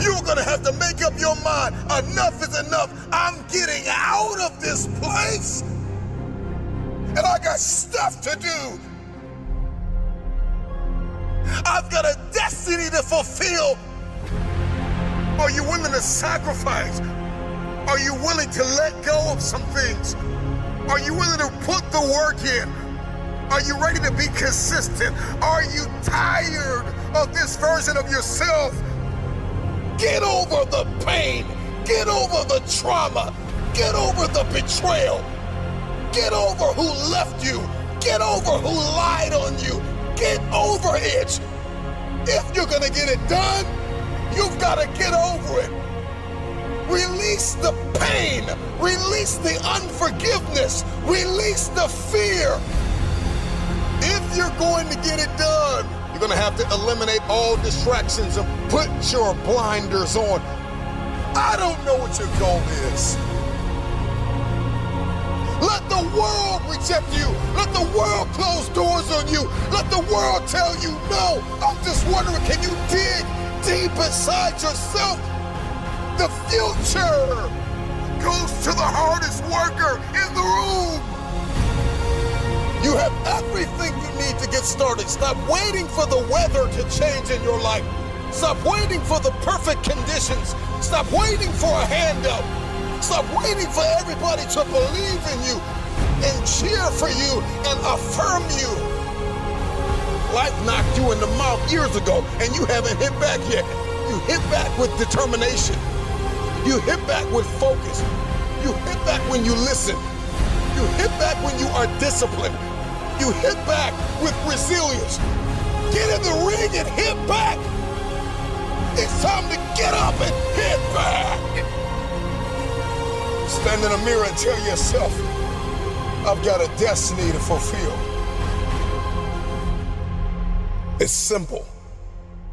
You're gonna have to make up your mind. Enough is enough. I'm getting out of this place. And I got stuff to do. I've got a destiny to fulfill. Are you willing to sacrifice? Are you willing to let go of some things? Are you willing to put the work in? Are you ready to be consistent? Are you tired of this version of yourself? Get over the pain. Get over the trauma. Get over the betrayal. Get over who left you. Get over who lied on you. Get over it. If you're gonna get it done, you've gotta get over it. Release the pain. Release the unforgiveness. Release the fear. If you're going to get it done, you're gonna have to eliminate all distractions and put your blinders on. I don't know what your goal is. Let the world reject you. Let the world close doors on you. Let the world tell you no. I'm just wondering, can you dig deep inside yourself? The future goes to the hardest worker in the room. You have everything you need to get started. Stop waiting for the weather to change in your life. Stop waiting for the perfect conditions. Stop waiting for a handout. Stop waiting for everybody to believe in you and cheer for you and affirm you. Life knocked you in the mouth years ago and you haven't hit back yet. You hit back with determination. You hit back with focus. You hit back when you listen. You hit back when you are disciplined. You hit back with resilience. Get in the ring and hit back. It's time to get up and hit back. Stand in the mirror and tell yourself, I've got a destiny to fulfill. It's simple,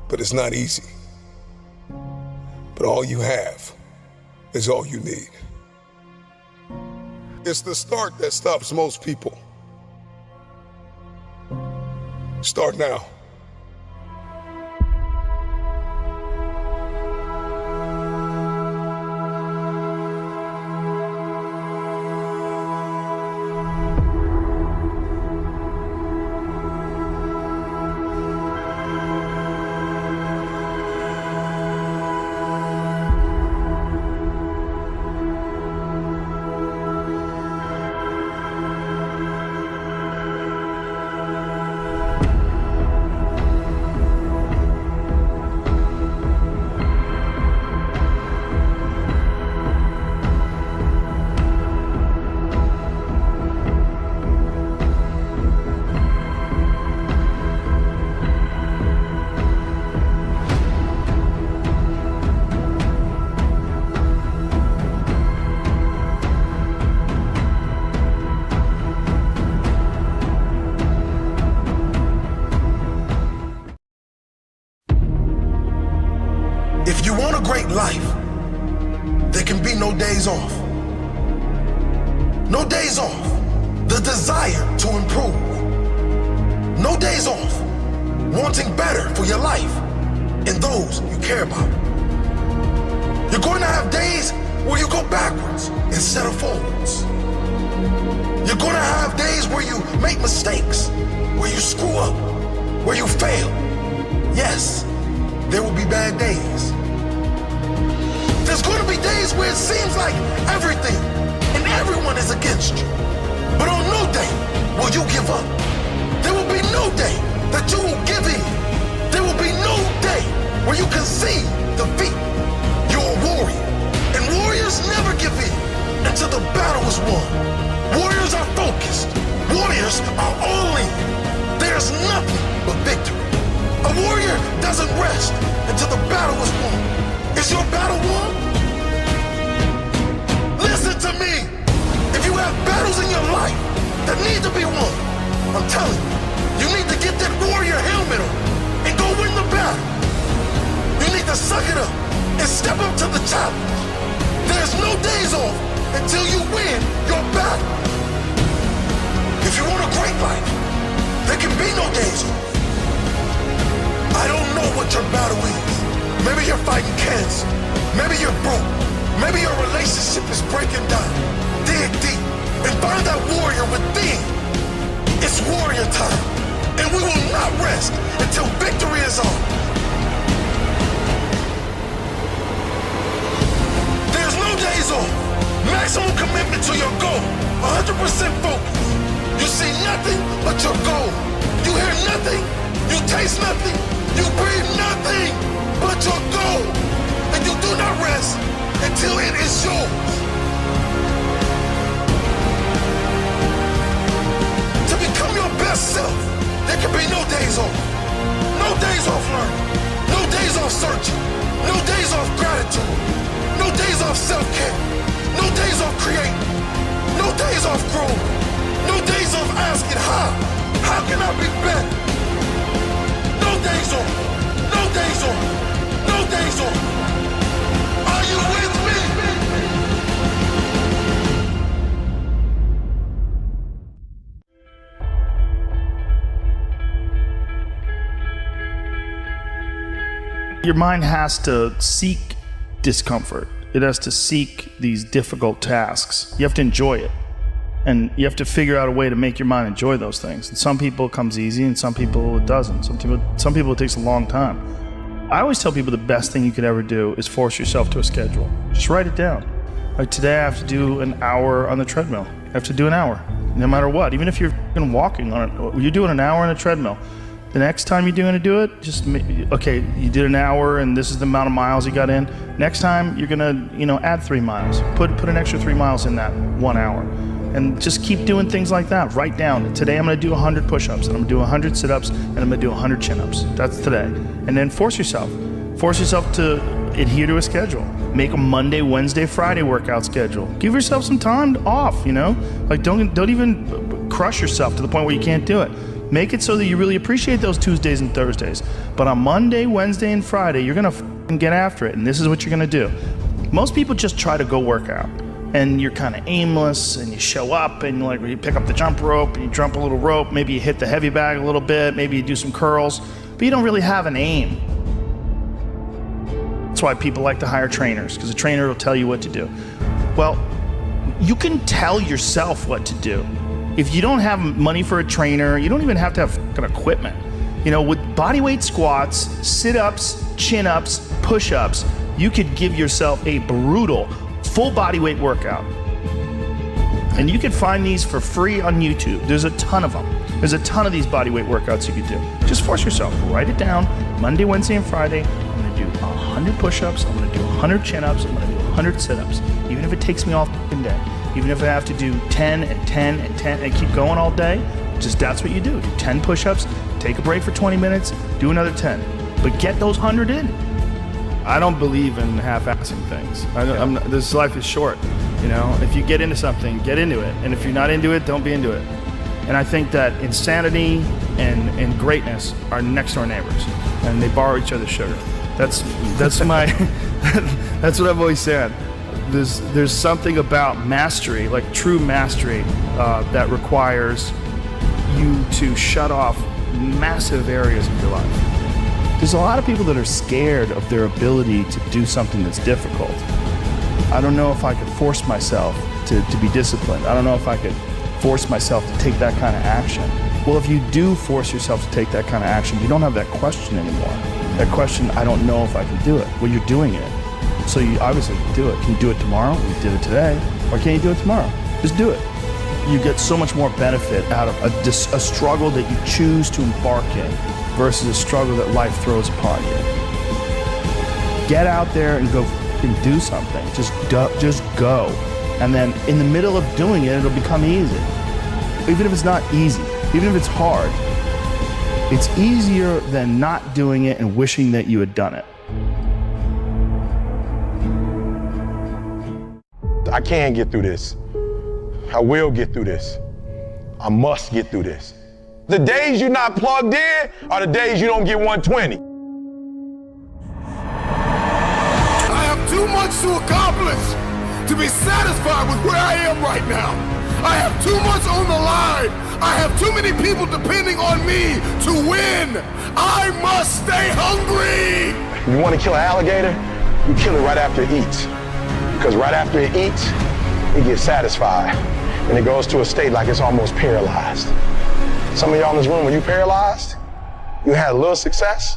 but it's not easy. But all you have is all you need. It's the start that stops most people. Start now. If you want a great life, there can be no days off. No days off. The desire to improve. No days off. Wanting better for your life and those you care about. You're going to have days where you go backwards instead of forwards. You're going to have days where you make mistakes, where you screw up, where you fail. Yes, there will be bad days. There's going to be days where it seems like everything and everyone is against you. But on no day will you give up. There will be no day that you will give in. There will be no day where you concede defeat. You're a warrior, and warriors never give in until the battle is won. Warriors are focused. Warriors are all in. There's nothing but victory. A warrior doesn't rest until the battle is won. Is your battle won? Listen to me. If you have battles in your life that need to be won, I'm telling you, you need to get that warrior helmet on and go win the battle. You need to suck it up and step up to the challenge. There's no days off until you win your battle. If you want a great life, there can be no days off. I don't know what your battle is. Maybe you're fighting cancer. Maybe you're broke. Maybe your relationship is breaking down. Dig deep and find that warrior within. It's warrior time. And we will not rest until victory is on. There's no days off. Maximum commitment to your goal. 100% focus. You see nothing but your goal. You hear nothing. You taste nothing. You breathe nothing but your goal. And you do not rest until it is yours. To become your best self, there can be no days off. No days off learning. No days off searching. No days off gratitude. No days off self-care. No days off creating. No days off growing. No days off asking how. How can I be better? No diesel! No diesel! Are you with me? Your mind has to seek discomfort. It has to seek these difficult tasks. You have to enjoy it. And you have to figure out a way to make your mind enjoy those things. And some people it comes easy and some people it doesn't. Some people it takes a long time. I always tell people the best thing you could ever do is force yourself to a schedule. Just write it down. Like today I have to do an hour on the treadmill. I have to do an hour, no matter what. Even if you're walking on it, you're doing an hour on a treadmill. The next time you're going to do it, just, okay, you did an hour and this is the amount of miles you got in. Next time you're going to, add 3 miles. Put an extra 3 miles in that 1 hour. And just keep doing things like that. Write down, today I'm going to do 100 push-ups, and I'm going to do 100 sit-ups, and I'm going to do 100 chin-ups. That's today. And then force yourself. Force yourself to adhere to a schedule. Make a Monday, Wednesday, Friday workout schedule. Give yourself some time off, Like don't even crush yourself to the point where you can't do it. Make it so that you really appreciate those Tuesdays and Thursdays. But on Monday, Wednesday, and Friday, you're going to get after it, and this is what you're going to do. Most people just try to go work out, and you're kind of aimless, and you show up, and you pick up the jump rope, and you jump a little rope, maybe you hit the heavy bag a little bit, maybe you do some curls, but you don't really have an aim. That's why people like to hire trainers, because a trainer will tell you what to do. Well, you can tell yourself what to do. If you don't have money for a trainer, you don't even have to have fucking equipment. With bodyweight squats, sit-ups, chin-ups, push-ups, you could give yourself a brutal full bodyweight workout. And you can find these for free on YouTube. There's a ton of them. There's a ton of these bodyweight workouts you could do. Just force yourself. Write it down. Monday, Wednesday, and Friday, I'm going to do 100 push-ups. I'm going to do 100 chin-ups. I'm going to do 100 sit-ups. Even if it takes me all fucking day. Even if I have to do 10 and 10 and 10 and keep going all day, that's what you do. Do 10 push-ups, take a break for 20 minutes, do another 10. But get those 100 in. I don't believe in half-assing things. This life is short. If you get into something, get into it. And if you're not into it, don't be into it. And I think that insanity and greatness are next door neighbors, and they borrow each other's sugar. That's my that's what I've always said. There's something about mastery, like true mastery, that requires you to shut off massive areas of your life. There's a lot of people that are scared of their ability to do something that's difficult. I don't know if I could force myself to be disciplined. I don't know if I could force myself to take that kind of action. Well, if you do force yourself to take that kind of action, you don't have that question anymore. That question, I don't know if I can do it. Well, you're doing it. So you obviously can do it. Can you do it tomorrow? You did it today. Or can you do it tomorrow? Just do it. You get so much more benefit out of a struggle that you choose to embark in versus a struggle that life throws upon you. Get out there and go and do something. Just go. And then in the middle of doing it, it'll become easy. Even if it's not easy, even if it's hard, it's easier than not doing it and wishing that you had done it. I can get through this. I will get through this. I must get through this. The days you're not plugged in are the days you don't get 120. I have too much to accomplish to be satisfied with where I am right now. I have too much on the line. I have too many people depending on me to win. I must stay hungry. You want to kill an alligator? You kill it right after it eats. Because right after it eats, it gets satisfied. And it goes to a state like it's almost paralyzed. Some of y'all in this room, when you paralyzed, you had a little success.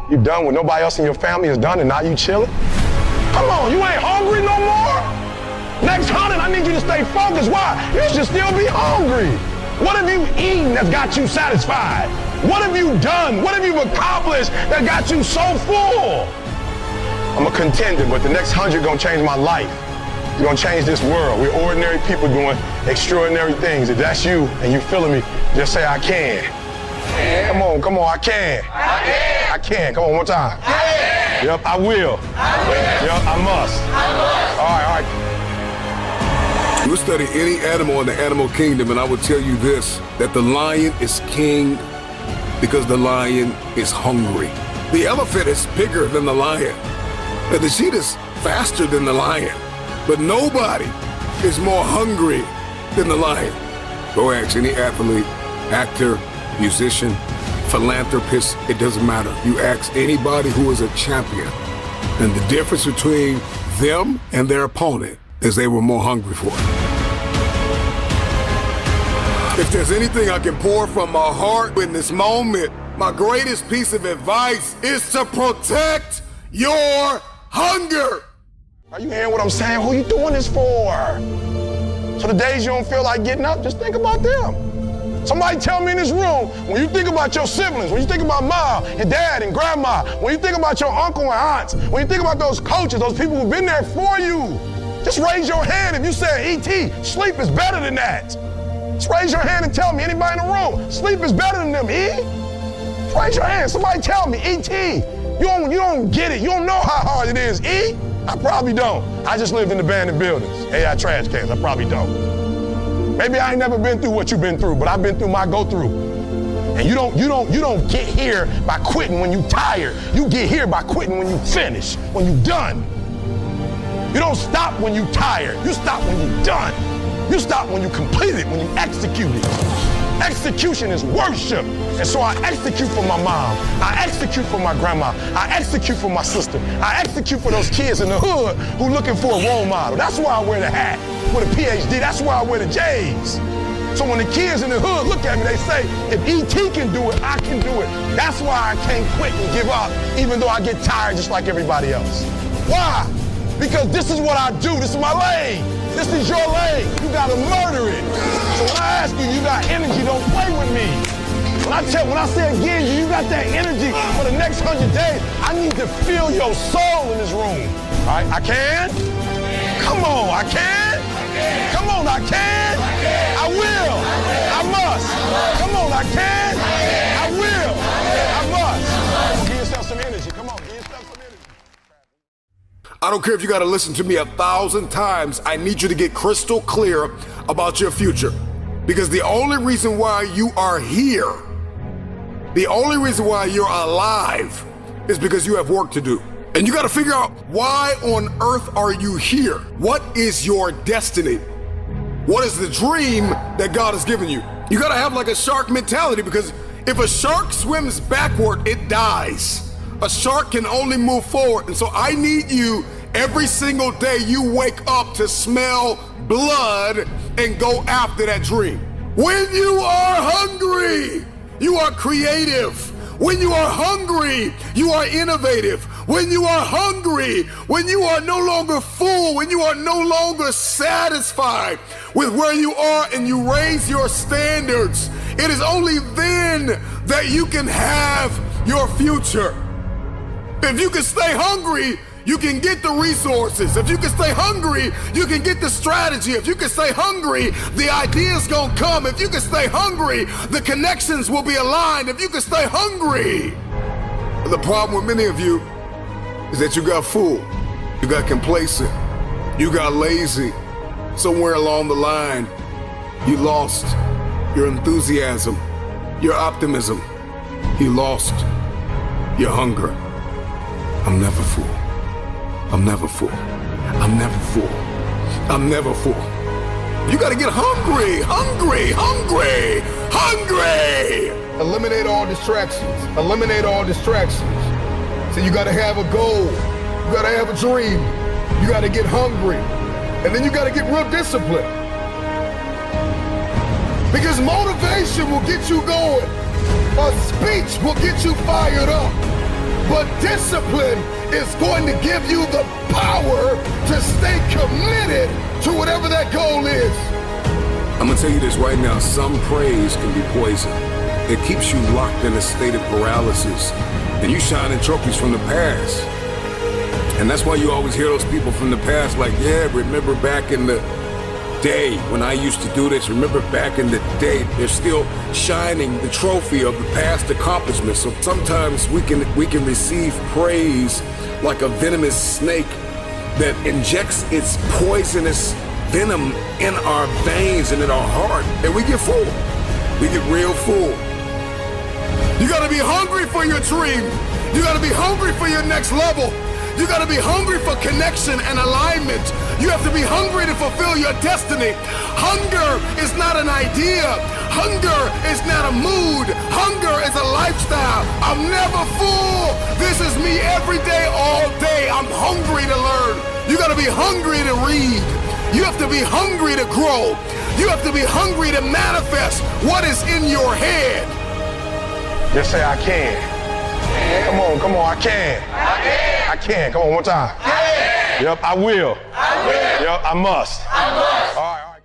You done what nobody else in your family has done, and now you chilling. Come on, you ain't hungry no more? Next 100, I need you to stay focused. Why? You should still be hungry. What have you eaten that's got you satisfied? What have you done? What have you accomplished that got you so full? I'm a contender, but the next 100 gonna change my life. You're gonna change this world. We're ordinary people doing extraordinary things. If that's you and you feeling me, just say I can. Come on, I can. I can. Come on, one time. Yep, I will. Yep, I must. All right. You study any animal in the animal kingdom, and I will tell you this, that the lion is king because the lion is hungry. The elephant is bigger than the lion. And the cheetah's faster than the lion. But nobody is more hungry than the lion. Go ask any athlete, actor, musician, philanthropist, it doesn't matter. You ask anybody who is a champion, and the difference between them and their opponent is they were more hungry for it. If there's anything I can pour from my heart in this moment, my greatest piece of advice is to protect your hunger. Are you hearing what I'm saying? Who you doing this for? So the days you don't feel like getting up, just think about them. Somebody tell me in this room, when you think about your siblings, when you think about mom and dad and grandma, when you think about your uncle and aunts, when you think about those coaches, those people who've been there for you, just raise your hand if you say, E.T., sleep is better than that. Just raise your hand and tell me, anybody in the room, sleep is better than them, E? Just raise your hand, somebody tell me, E.T., you don't get it, you don't know how hard it is, E? I probably don't. I just lived in abandoned buildings, AI trash cans, I probably don't. Maybe I ain't never been through what you've been through, but I've been through my go-through. And you don't get here by quitting when you tired. You get here by quitting when you finish, when you done. You don't stop when you tired. You stop when you done. You stop when you complete it, when you execute it. Execution is worship. And so I execute for my mom. I execute for my grandma. I execute for my sister. I execute for those kids in the hood who looking for a role model. That's why I wear the hat with a PhD. That's why I wear the J's. So when the kids in the hood look at me, they say, if E.T. can do it, I can do it. That's why I can't quit and give up, even though I get tired just like everybody else. Why? Because this is what I do. This is my lane. This is your lane. You gotta murder it. So when I ask you, you got energy, don't play with me. When I say again, you got that energy for the next 100 days, I need to feel your soul in this room. All right, I can? Come on, I can? Come on, I can? I will. I must. Come on, I can? I will. I must. Give yourself some energy. Come on, give yourself some energy. I don't care if you got to listen to me 1,000 times. I need you to get crystal clear about your future. Because the only reason why you are here, the only reason why you're alive is because you have work to do. And you got to figure out, why on earth are you here? What is your destiny? What is the dream that God has given you? You got to have like a shark mentality, because if a shark swims backward, it dies. A shark can only move forward. And so I need you every single day you wake up to smell blood and go after that dream. When you are hungry, you are creative. When you are hungry, you are innovative. When you are hungry, when you are no longer full, when you are no longer satisfied with where you are and you raise your standards, it is only then that you can have your future. If you can stay hungry, you can get the resources. If you can stay hungry, you can get the strategy. If you can stay hungry, the ideas gonna come. If you can stay hungry, the connections will be aligned. If you can stay hungry. The problem with many of you is that you got full, you got complacent, you got lazy. Somewhere along the line, you lost your enthusiasm, your optimism. You lost your hunger. I'm never full. I'm never full. I'm never full. I'm never full. You gotta get hungry, hungry, hungry, hungry. Eliminate all distractions. Eliminate all distractions. So you gotta have a goal. You gotta have a dream. You gotta get hungry. And then you gotta get real disciplined. Because motivation will get you going. A speech will get you fired up. But discipline is going to give you the power to stay committed to whatever that goal is. I'm gonna tell you this right now, some praise can be poison. It keeps you locked in a state of paralysis, and you shining trophies from the past. And that's why you always hear those people from the past like, yeah, remember back in the day when I used to do this, remember back in the day. They're still shining the trophy of the past accomplishments. So sometimes we can receive praise like a venomous snake that injects its poisonous venom in our veins and in our heart, and we get full. We get real full. You gotta be hungry for your dream. You gotta be hungry for your next level. You gotta be hungry for connection and alignment. You have to be hungry to fulfill your destiny. Hunger is not an idea. Hunger is not a mood. Hunger is a lifestyle. I'm never full. This is me every day, all day. I'm hungry to learn. You gotta be hungry to read. You have to be hungry to grow. You have to be hungry to manifest what is in your head. Just say, I can. Come on, I can. I can. Come on, one time. Yep, I will. Yep, I must. All right.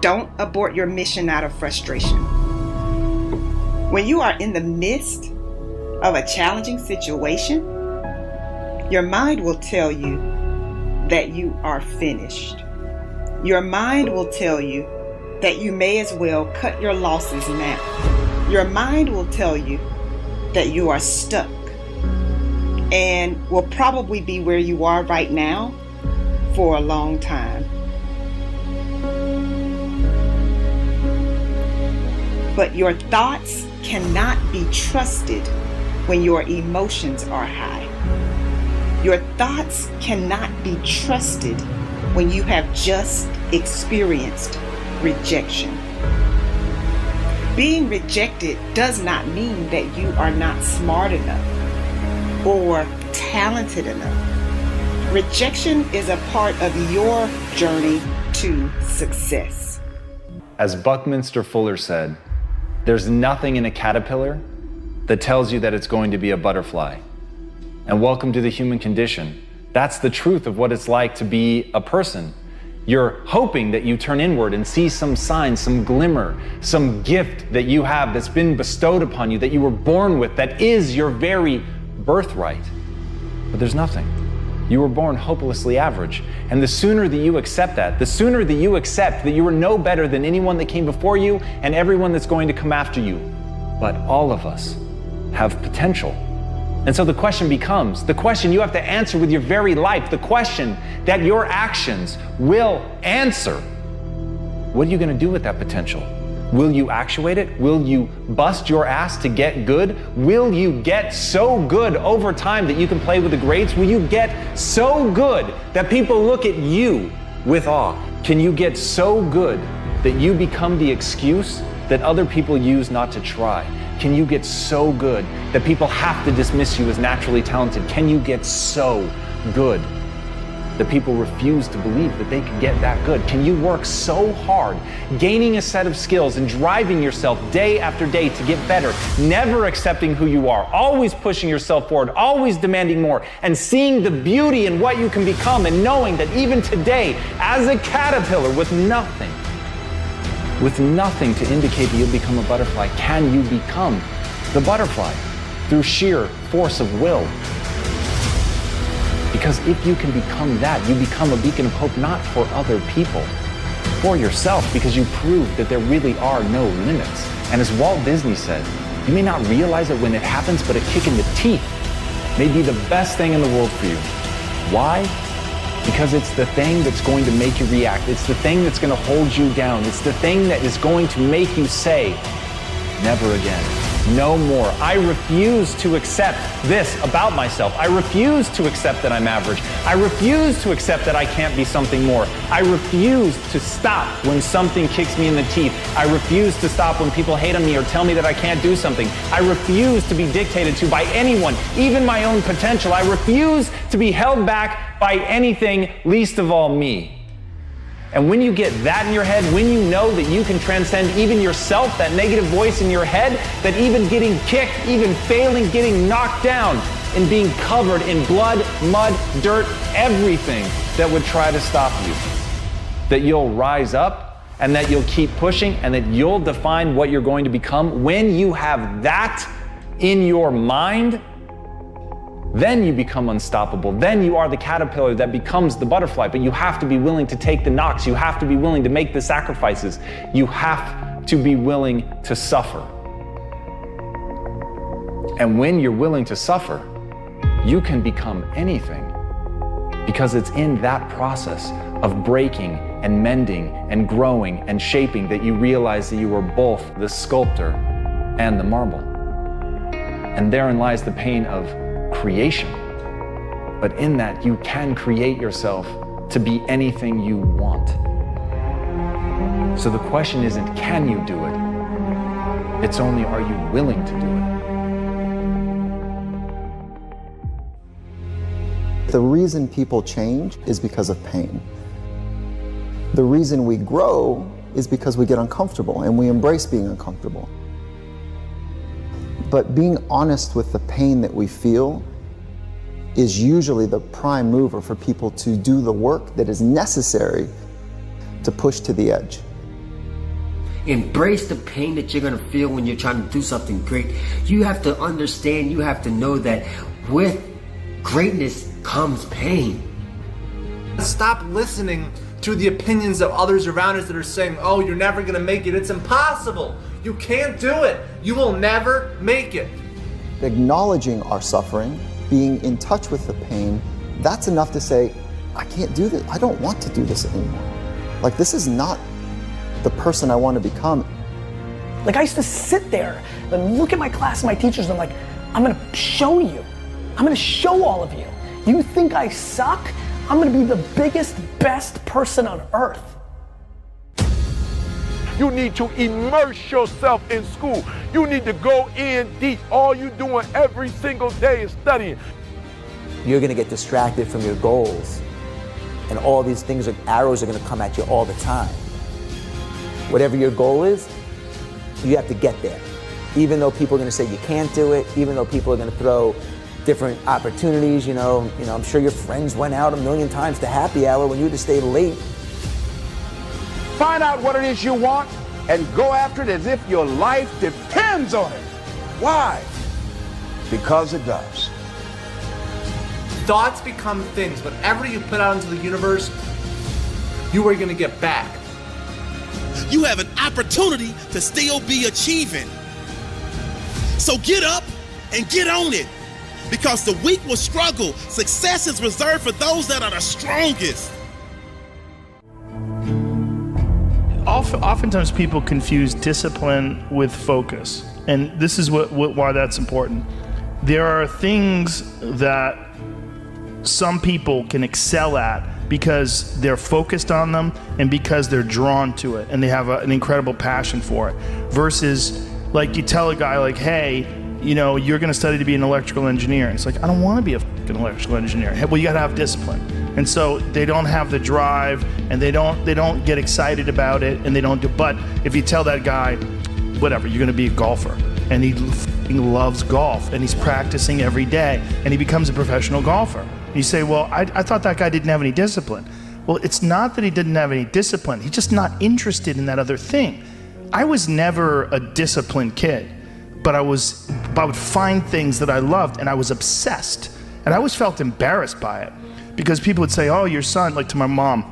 Don't abort your mission out of frustration. When you are in the midst of a challenging situation, your mind will tell you that you are finished. Your mind will tell you that you may as well cut your losses now. Your mind will tell you that you are stuck and will probably be where you are right now for a long time. But your thoughts cannot be trusted when your emotions are high. Your thoughts cannot be trusted when you have just experienced rejection. Being rejected does not mean that you are not smart enough or talented enough. Rejection is a part of your journey to success. As Buckminster Fuller said, there's nothing in a caterpillar that tells you that it's going to be a butterfly. And welcome to the human condition. That's the truth of what it's like to be a person. You're hoping that you turn inward and see some sign, some glimmer, some gift that you have that's been bestowed upon you, that you were born with, that is your very birthright. But there's nothing. You were born hopelessly average. And the sooner that you accept that, the sooner that you accept that you are no better than anyone that came before you and everyone that's going to come after you. But all of us have potential. And so the question becomes, the question you have to answer with your very life, the question that your actions will answer. What are you going to do with that potential? Will you actuate it? Will you bust your ass to get good? Will you get so good over time that you can play with the greats? Will you get so good that people look at you with awe? Can you get so good that you become the excuse that other people use not to try? Can you get so good that people have to dismiss you as naturally talented? Can you get so good that people refuse to believe that they can get that good? Can you work so hard, gaining a set of skills and driving yourself day after day to get better, never accepting who you are, always pushing yourself forward, always demanding more, and seeing the beauty in what you can become, and knowing that even today, as a caterpillar with nothing to indicate that you'll become a butterfly, can you become the butterfly through sheer force of will? Because if you can become that, you become a beacon of hope, not for other people, for yourself, because you prove that there really are no limits. And as Walt Disney said, you may not realize it when it happens, but a kick in the teeth may be the best thing in the world for you. Why? Because it's the thing that's going to make you react. It's the thing that's going to hold you down. It's the thing that is going to make you say, never again. No more. I refuse to accept this about myself. I refuse to accept that I'm average. I refuse to accept that I can't be something more. I refuse to stop when something kicks me in the teeth. I refuse to stop when people hate on me or tell me that I can't do something. I refuse to be dictated to by anyone, even my own potential. I refuse to be held back by anything, least of all me. And when you get that in your head, when you know that you can transcend even yourself, that negative voice in your head, that even getting kicked, even failing, getting knocked down, and being covered in blood, mud, dirt, everything that would try to stop you, that you'll rise up and that you'll keep pushing and that you'll define what you're going to become. When you have that in your mind, then you become unstoppable. Then you are the caterpillar that becomes the butterfly. But you have to be willing to take the knocks. You have to be willing to make the sacrifices. You have to be willing to suffer. And when you're willing to suffer, you can become anything. Because it's in that process of breaking and mending and growing and shaping that you realize that you are both the sculptor and the marble. And therein lies the pain of creation. But in that, you can create yourself to be anything you want. So the question isn't, can you do it? It's only, are you willing to do it? The reason people change is because of pain. The reason we grow is because we get uncomfortable and we embrace being uncomfortable. But being honest with the pain that we feel is usually the prime mover for people to do the work that is necessary to push to the edge. Embrace the pain that you're going to feel when you're trying to do something great. You have to understand, you have to know that with greatness comes pain. Stop listening to the opinions of others around us that are saying, oh, you're never going to make it. It's impossible. You can't do it. You will never make it. Acknowledging our suffering, being in touch with the pain, that's enough to say, I can't do this. I don't want to do this anymore. Like, this is not the person I want to become. Like, I used to sit there and look at my class and my teachers and I'm like, I'm going to show you. I'm going to show all of you. You think I suck? I'm going to be the biggest, best person on earth. You need to immerse yourself in school. You need to go in deep. All you're doing every single day is studying. You're going to get distracted from your goals. And all these things, arrows are going to come at you all the time. Whatever your goal is, you have to get there. Even though people are going to say you can't do it, even though people are going to throw different opportunities, you know, I'm sure your friends went out 1,000,000 times to happy hour when you had to stay late. Find out what it is you want and go after it as if your life depends on it. Why? Because it does. Thoughts become things. Whatever you put out into the universe, you are going to get back. You have an opportunity to still be achieving. So get up and get on it. Because the weak will struggle. Success is reserved for those that are the strongest. Oftentimes people confuse discipline with focus. And this is why that's important. There are things that some people can excel at because they're focused on them and because they're drawn to it and they have an incredible passion for it. Versus, like, you tell a guy like, hey, you know, you're going to study to be an electrical engineer. And it's like, I don't want to be a fucking electrical engineer. Well, you got to have discipline. And so they don't have the drive and they don't get excited about it and they don't do. But if you tell that guy, whatever, you're going to be a golfer, and he loves golf and he's practicing every day and he becomes a professional golfer. And you say, well, I thought that guy didn't have any discipline. Well, it's not that he didn't have any discipline. He's just not interested in that other thing. I was never a disciplined kid. But I would find things that I loved and I was obsessed. And I always felt embarrassed by it because people would say, oh, your son, like to my mom,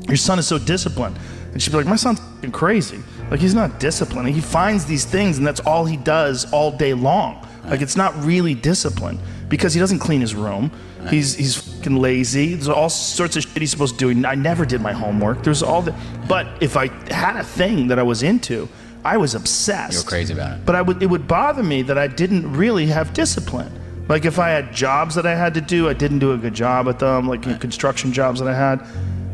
your son is so disciplined. And she'd be like, my son's f***ing crazy. Like, he's not disciplined. He finds these things and that's all he does all day long. Like, it's not really discipline because he doesn't clean his room. He's fucking lazy. There's all sorts of shit he's supposed to do. I never did my homework. There's all the, but if I had a thing that I was into, I was obsessed. You were crazy about it. But it would bother me that I didn't really have discipline. Like, if I had jobs that I had to do, I didn't do a good job at them, like construction jobs that I had.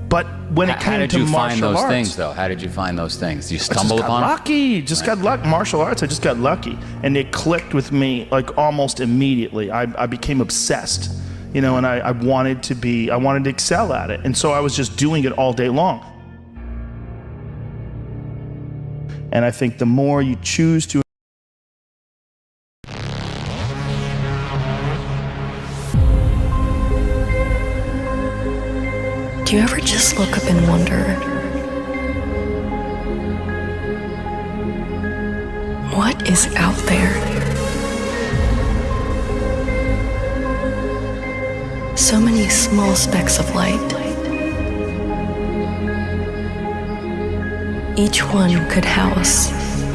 But when it came to martial arts... How did you find those things, though? How did you find those things? You stumbled upon them? Lucky. Just got lucky. Martial arts, I just got lucky. And it clicked with me, like, almost immediately. I became obsessed, you know, and I wanted to excel at it. And so I was just doing it all day long. And I think the more you choose to... Do you ever just look up and wonder, what is out there? So many small specks of light. Each one could house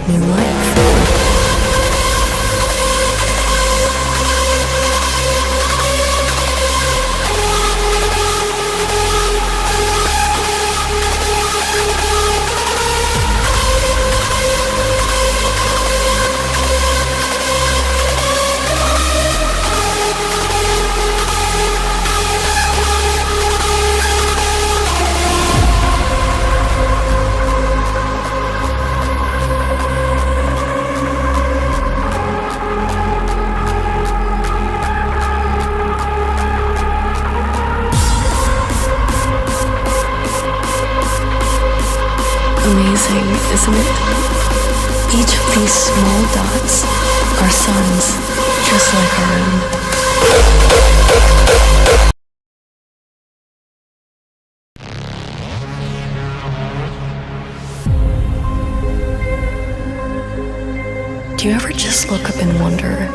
new life. amazing, isn't it? Each of these small dots are suns, just like our own. Do you ever just look up and wonder,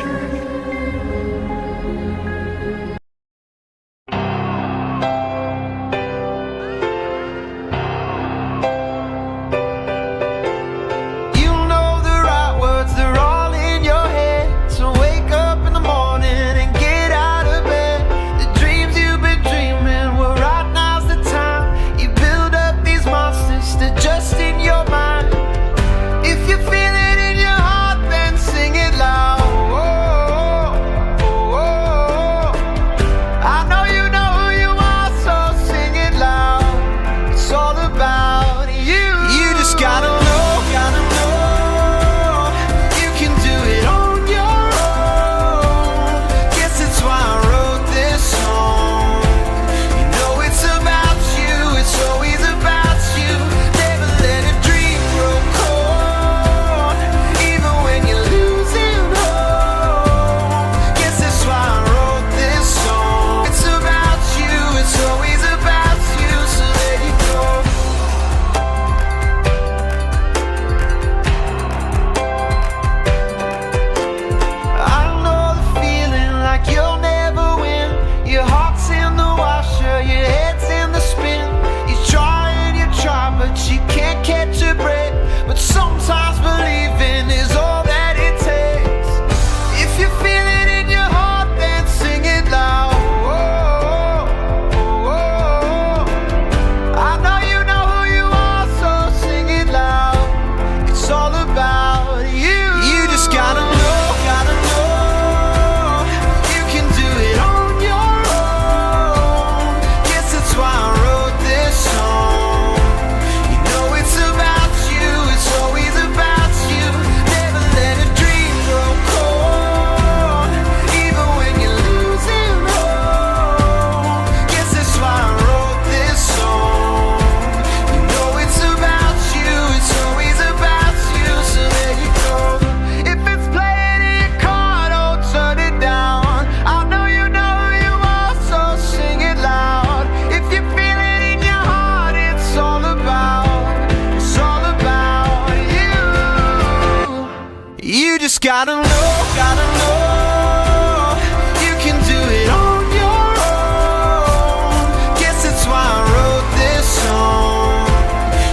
Gotta know, you can do it on your own. Guess that's why I wrote this song.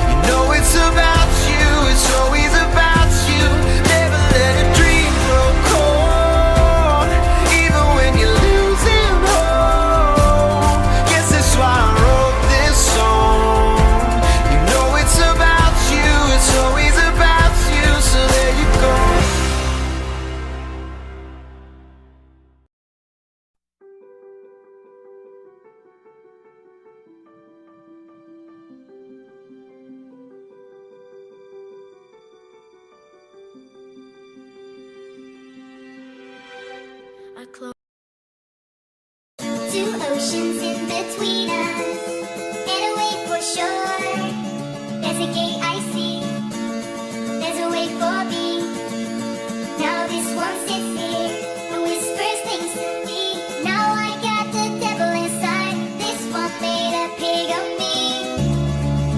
You know it's about you, it's always about you. Never let a dream grow cold, even when you're losing hope. Guess that's why I wrote this song. You know it's about you, it's always about you. So there you go. Two oceans in between us, and a way for shore. There's a gate I see, there's a way for me. Now this one sits here and whispers things to me. Now I got the devil inside, this one made a pig of me.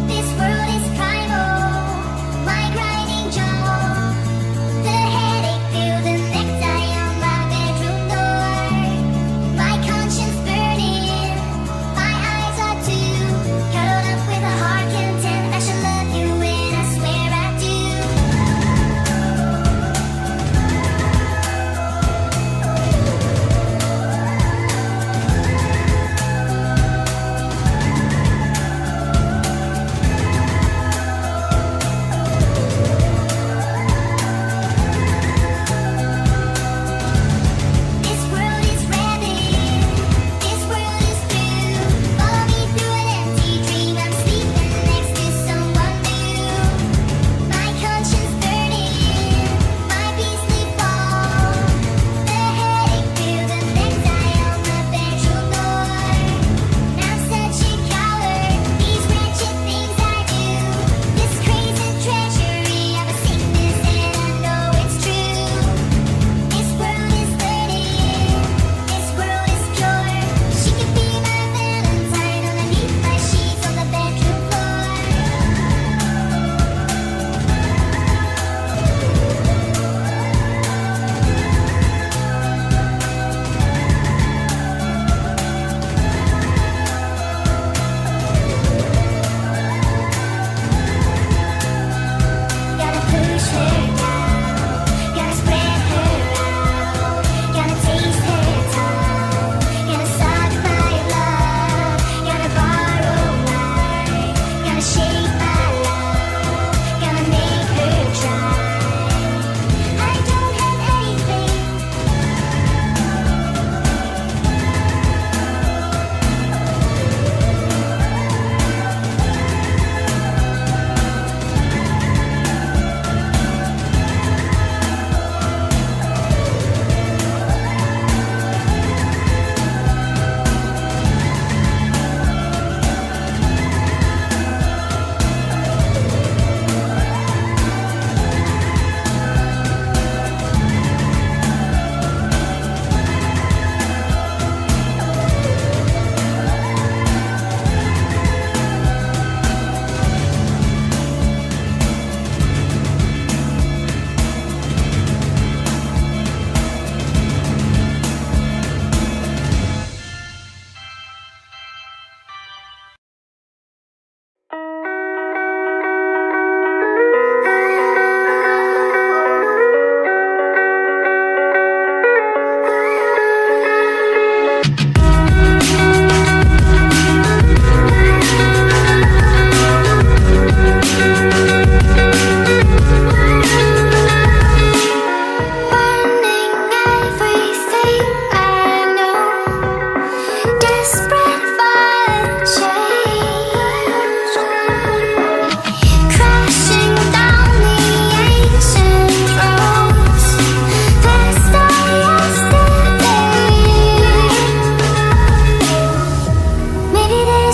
This world is primal, my grinding jaw. The headache feel the necktie on my bedroom door. My conscience burning, my eyes are too cuddled up with a heart content. I should love you.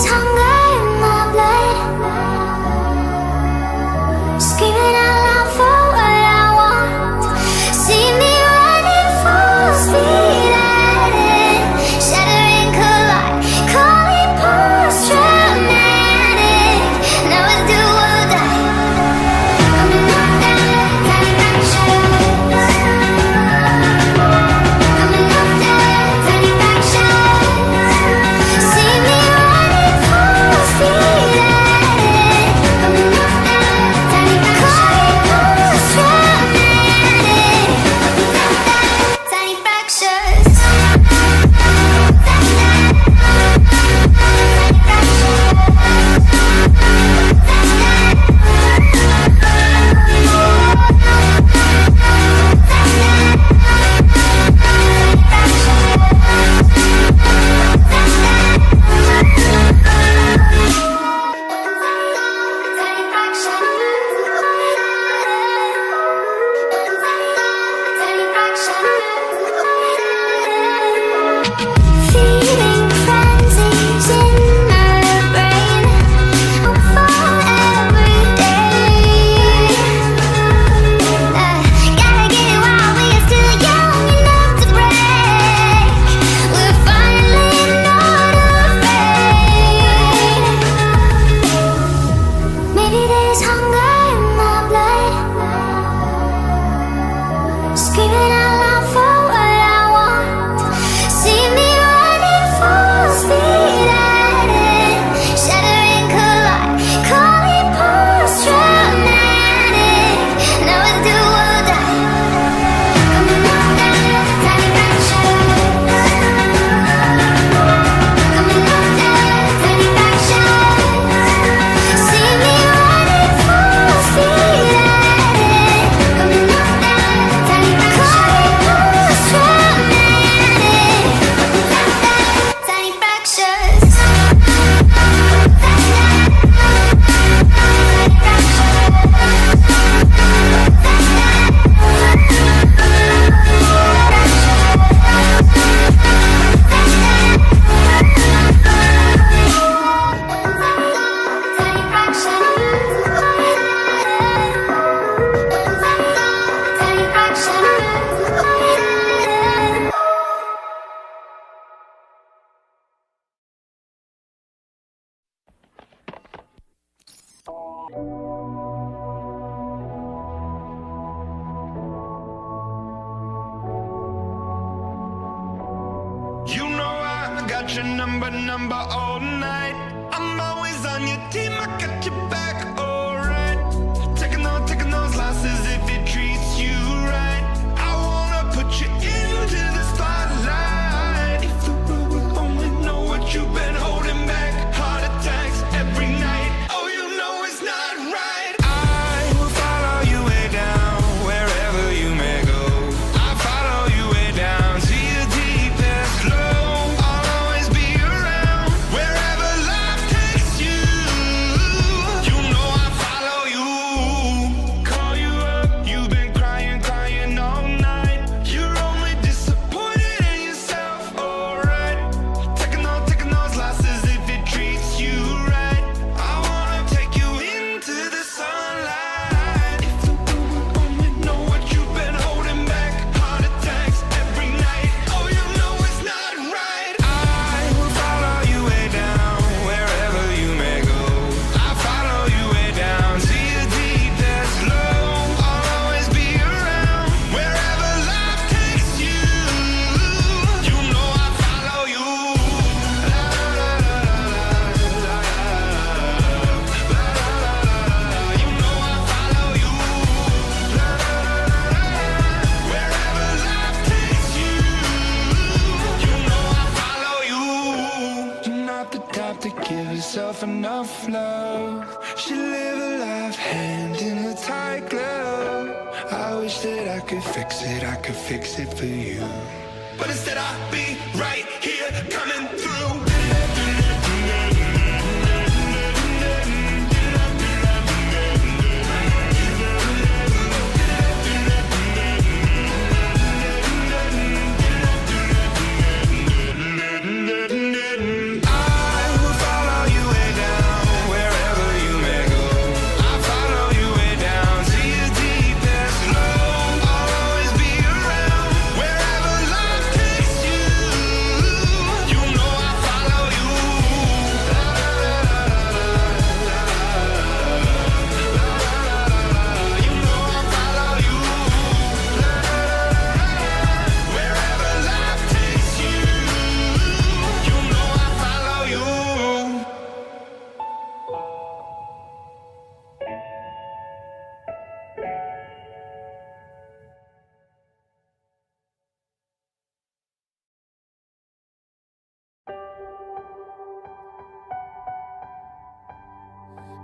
there's hunger in my blood, screaming out loud for what I want. See me running full speed at it, shattering collide, call it post-traumatic. Now it's do or die. Coming up down, tiny fractions. Coming up down, tiny fractions. See me running full speed at it. Coming up down, tiny fractions. Tiny fractions. Feeding frenzies in my brain for every day. Gotta get it while we're still young enough to break. We're finally not afraid. Maybe there's hunger in my blood, screaming out loud for what I want. See me running full speed at it, shattering collide, call it post-traumatic. Now it's do or die. Coming up down, tiny fractions. Coming up down, tiny fractions. See me running full speed at it. Coming up down, tiny fractions. Tiny fractions. You know I got your number all night. I'm always on your team, I got your back, alright. Taking those losses if it treats you right. I wanna put you into the spotlight. If the world will only know what you've been holding back. Heart attacks every night. Oh, you know it's not right. I will follow you way down, wherever you may go. I follow you way down to your deepest low. I'll always be around, wherever life takes you. You know I follow you. Call you up, you've been crying all night. You're only disappointed in yourself, alright. Taking those losses if it treats you right. I wanna take you into the sunlight. If the world would only know what you've been holding back. Heart attacks every night. Oh, you know it's not right. I will follow you way down, wherever you may go. I follow you way down to your deepest low. I'll always be around, wherever life takes you. You know I follow you. You know I follow you. Wherever life takes you. You know I follow you. You're not the type to give yourself enough love. Should live a life hand in a tight glove. I wish that I could fix it for you. But instead I'll be right here coming through. I will follow you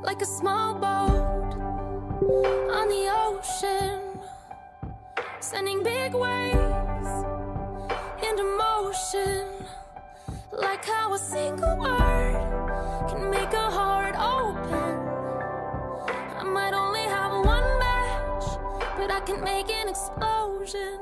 like a small boat on the ocean, sending big waves into motion, like how a single word can make a heart open. I might only have one match, but I can make an explosion.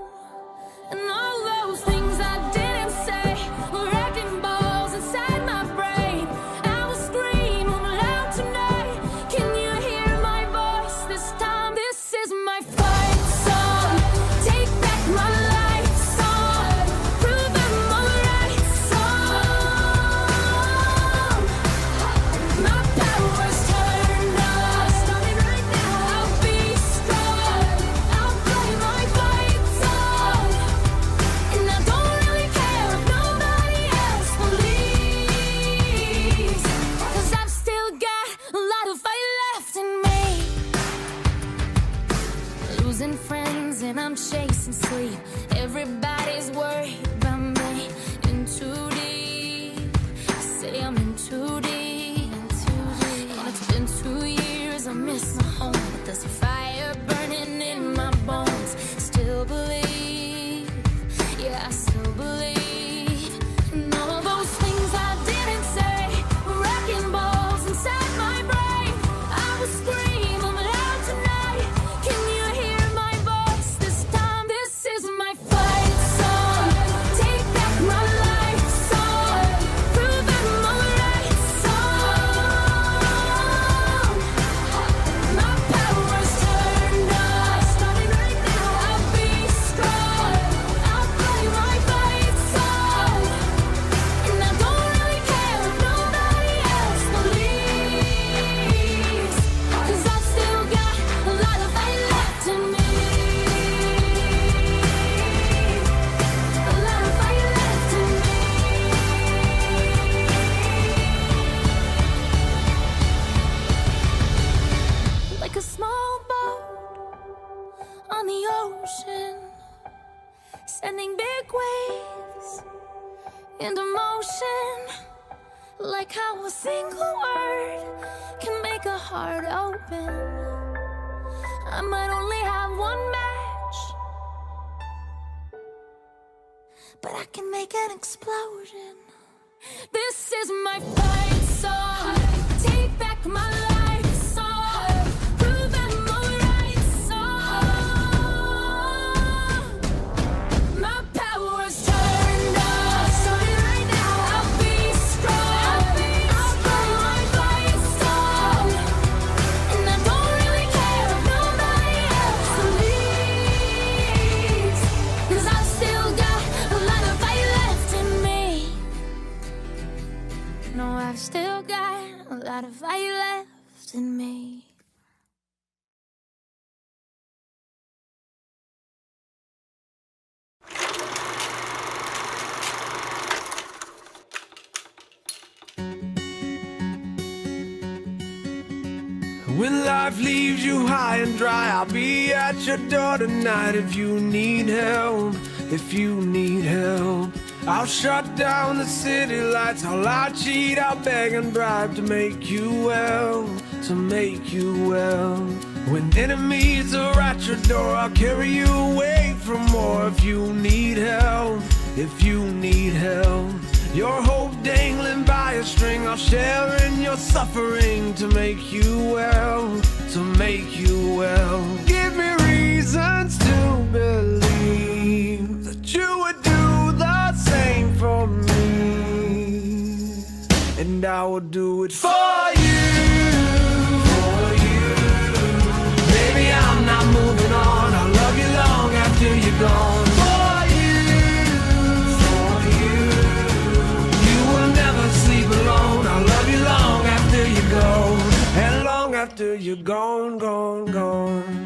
And all those things I didn't say were wrecking balls inside my brain. I will scream loud tonight. Can you hear my voice this time? This is my fight song. Take back my life song. Prove I'm alright song. My power's turned on. Starting right now. I'll be strong. I'll play my fight song. And I don't really care if nobody else believes, 'cause I've still got a lot of fight left in me. Losing friends and I'm chasing sleep. Everybody's worried about me. In too deep. Say I'm in too deep. And it's been 2 years, I miss my home, but there's a fire burning in my bones. Still believe, yeah, I still believe. And all those things I didn't say were wrecking balls inside my brain. I will scream loud tonight. Can you hear my voice this time? This is my fight song. Take back my life song. Prove I'm alright song. My power's turned on. Starting right now. I'll be strong. I'll play my fight song. And I don't really care if nobody else believes, 'cause I've still got a lot of fight left in me. A lot of fight left in me. Like a small boat on the ocean, sending big waves into motion, like how a single word can make a heart open. I might only have one match, but I can make an explosion. This is my fight song. Take back my life song. Prove I'm alright song. My power's turned on. Starting right now. I'll be strong. I'll play my fight song. And I don't really care if nobody else believes, 'cause I've still got a lot of fight left in me. No, I've still got a lot of fight left in me. When life leaves you high and dry, I'll be at your door tonight if you need help. If you need help, I'll shut down the city lights. I'll lie, cheat, I'll beg and bribe to make you well, to make you well. When enemies are at your door, I'll carry you away from more. If you need help, if you need help, your hope dangling by a string, I'll share in your suffering to make you well, to make you well. Give me reasons to believe that you would do the same for me, and I will do it for you. For you. Baby, I'm not moving on. I'll love you long after you're gone. For you. For you. You will never sleep alone. I'll love you long after you go, and long after you're gone, gone, gone.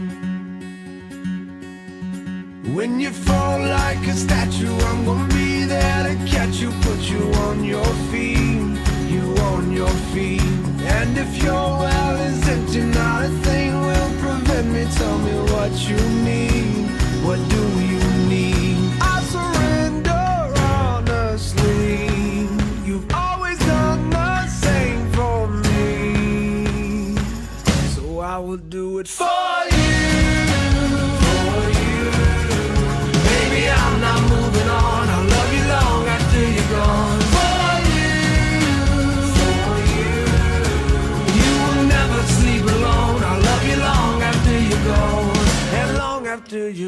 When you fall like a statue, I'm gonna be there to catch you, put you on your feet, you on your feet. And if your well is empty, not a thing will prevent me. Tell me what you need, what do you need? I surrender honestly. You've always done the same for me.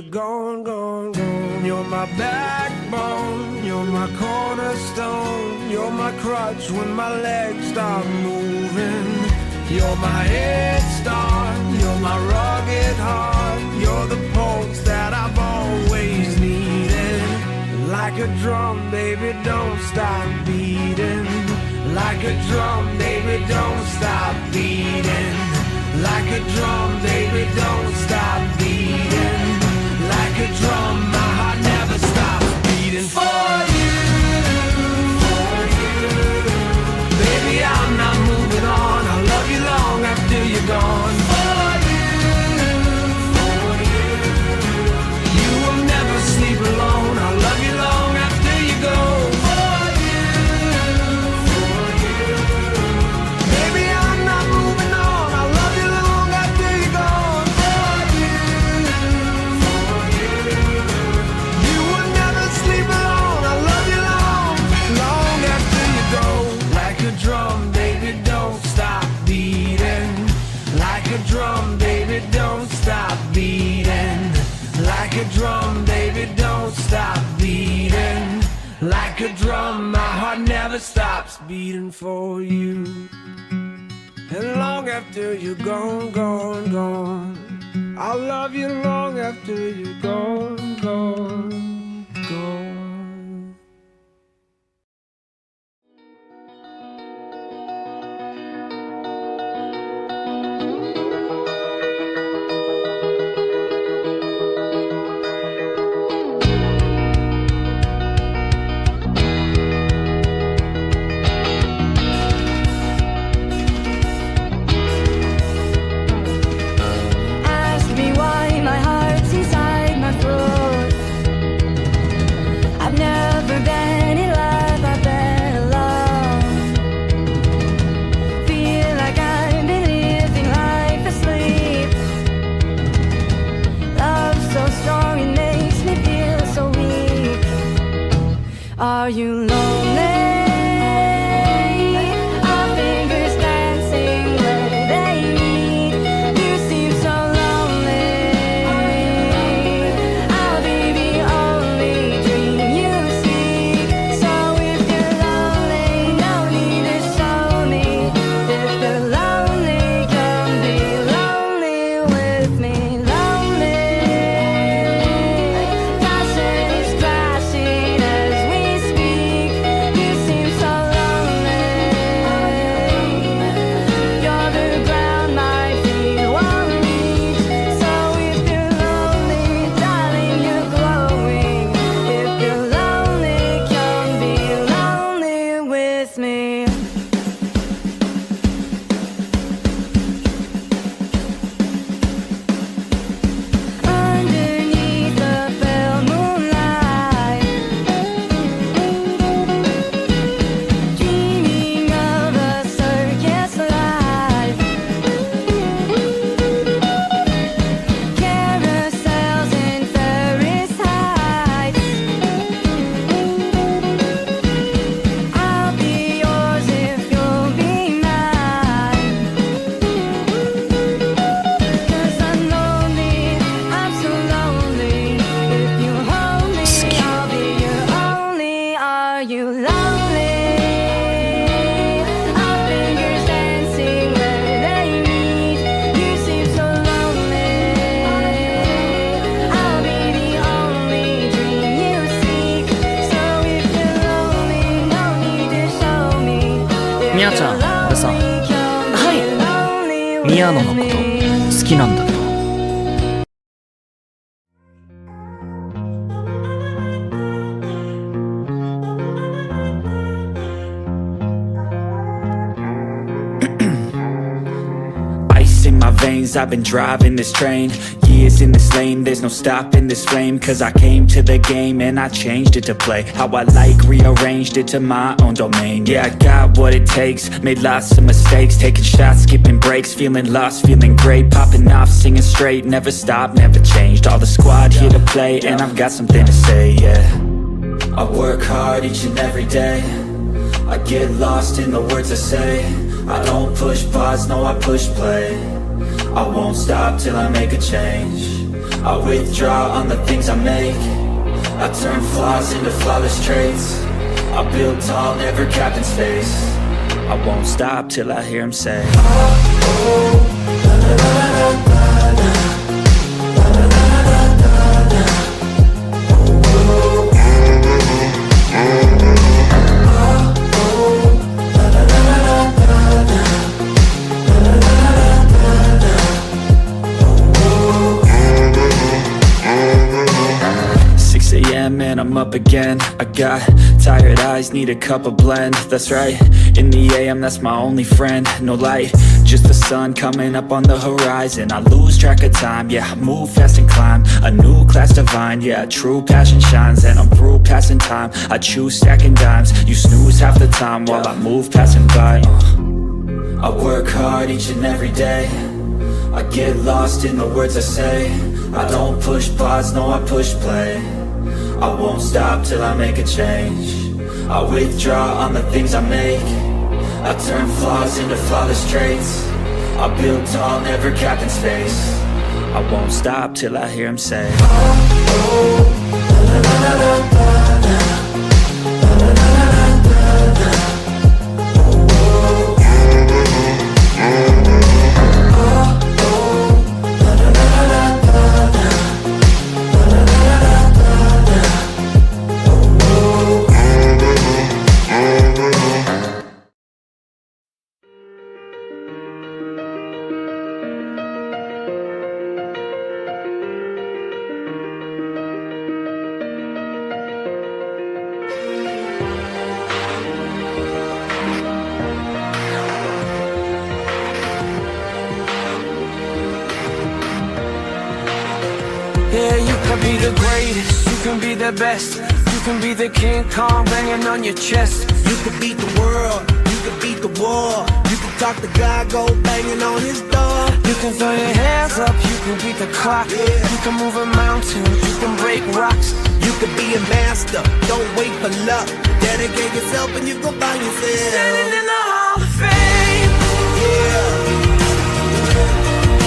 you're gone, gone, gone. You're my backbone, you're my cornerstone. You're my crutch when my legs stop moving. You're my head start, you're my rugged heart. You're the pulse that I've always needed. Like a drum, baby, don't stop beating. Like a drum, baby, don't stop beating. Like a drum, baby, don't stop beating. Like a drum, my heart never stops beating. For you, baby, I'm not moving on. I'll love you long after you're gone. For you, you will never sleep alone. I'll love you long after you go. For you, baby, I'm not moving on. I'll love you long after you're gone. For you, you will never sleep alone. I'll love you long, long after you go. Like a drum, baby, don't stop beating. Like a drum, baby, don't stop beating. Like a drum, baby, don't stop beating. Like a drum, my heart never stops beating for you. And long after you're gone, gone, gone, I'll love you long after you're gone, gone, gone. Ask me why my heart's inside my throat. I've never been in love, I've been alone. Feel like I've been living life asleep. Love so strong, it makes me feel so weak. Are you lonely? Our fingers dancing where they meet. You seem so lonely. I'll be the only dream you seek. So if you're lonely, no need to show me. If you're lonely, come be lonely with me. Lonely. Passion is crashing as we speak. You seem so lonely. You're the ground my feet won't reach. So if you're lonely, darling, you're glowing. If you're lonely, come be lonely with me. Underneath the pale moonlight, dreaming of a circus life. Carousels and Ferris heights. I'll be yours if you'll be mine. 'Cause I'm lonely, I'm so lonely. If you hold me, I'll be your only. Are you lonely? Our fingers dancing where they meet. You seem so lonely. I'll be the only dream you seek. So if you're lonely, no need to show me. If みやちゃん、 you're 俺さ、 lonely, come be lonely 宮野の with こと me. 好きなんだけど。Ice in my veins, I've been driving this train. Years in this lane, there's no stopping this flame. Cause I came to the game and I changed it to play how I like, rearranged it to my own domain. Yeah, I got what it takes, made lots of mistakes. Taking shots, skipping breaks, feeling lost, feeling great. Popping off, singing straight, never stopped, never changed. All the squad here to play and I've got something to say, yeah. I work hard each and every day. I get lost in the words I say. I don't push pause, no I push play. I won't stop till I make a change. I withdraw on the things I make. I turn flaws into flawless traits. I build tall, never capped in space. I won't stop till I hear him say, and I'm up again. I got tired eyes, need a cup of blend. That's right, in the AM, that's my only friend. No light, just the sun coming up on the horizon. I lose track of time, yeah, I move fast and climb a new class divine, yeah, true passion shines. And I'm through passing time, I choose stacking dimes. You snooze half the time while I move passing by. I work hard each and every day. I get lost in the words I say. I don't push pause, no, I push play. I won't stop till I make a change. I withdraw on the things I make. I turn flaws into flawless traits. I build tall, never capped in space. I won't stop till I hear him say, Yeah, you can be the greatest, you can be the best. You can be the King Kong banging on your chest. You can beat the world, you can beat the war. You can talk to God, go banging on his door. You can throw your hands up, you can beat the clock. You can move a mountain, you can break rocks. You can be a master, don't wait for luck. Dedicate yourself and you go find yourself standing in the Hall of Fame. Yeah.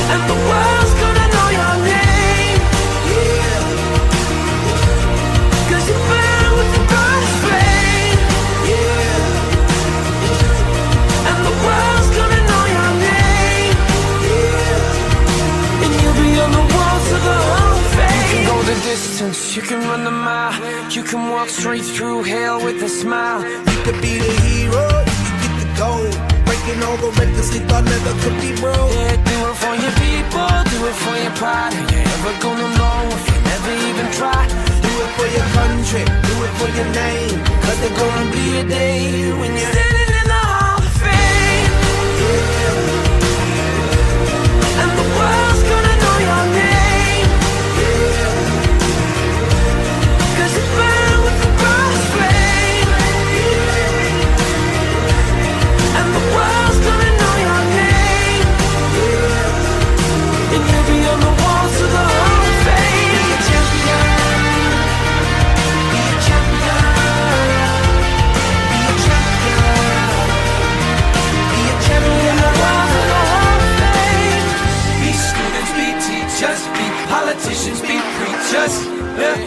And the world's gonna know your name. Cause you burn with the brightest flame. Yeah. And the world's gonna know your name. Yeah. And you'll be on the walls of the Hall of Fame. You can go the distance, you can run the mile. You can walk straight through hell with a smile. You could be the hero, you can get the gold. Breaking all the records they thought never could be broke. Yeah, do it for your people, do it for your pride. And you're never gonna know if you never even try. Do it for your country, do it for your name. Cause there's gonna be a day when you're standing in the Hall of Fame. Yeah. And the world's gonna know your name. Yeah. Cause you burn with the brightest flame. Yeah. And the world's gonna know your name. Yeah. And you'll be on the walls of the Hall of Fame. Be a champion. Be a champion. Be a champion. Be a champion. The walls of the Hall of Fame. Be students, be teachers, be politicians, be preachers. Yeah.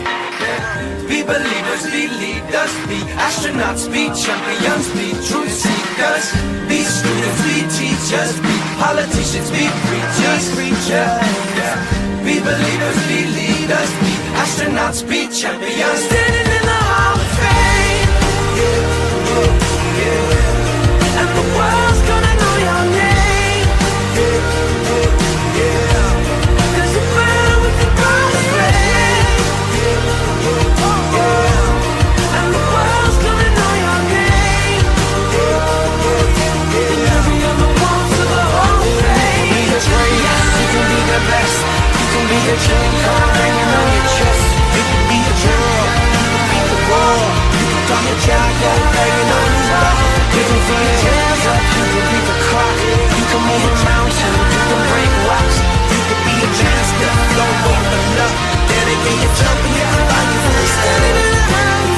Be believers, be leaders, be astronauts, be champions, be truth seekers. Be students, be teachers, be politicians, be preachers, yeah. Be believers, be leaders, be astronauts, be champions. Standing in the Hall of Fame. Yeah. And the world's gonna know your name. Yeah. Cause you burn with the brightest flame. And the world's gonna know your name. And you'll be on the walls of the Hall of Fame. Be the greatest, you can be the best. You can be the King Kong hanging on your chest. You can be a girl, you can beat the world. You can talk to God, go banging on his door. You can throw your hands up, you can beat the clock. You can move a mountain, you can break rocks. You can be a master, don't wait for luck. Dedicate yourself and you can find yourself standing in the Hall of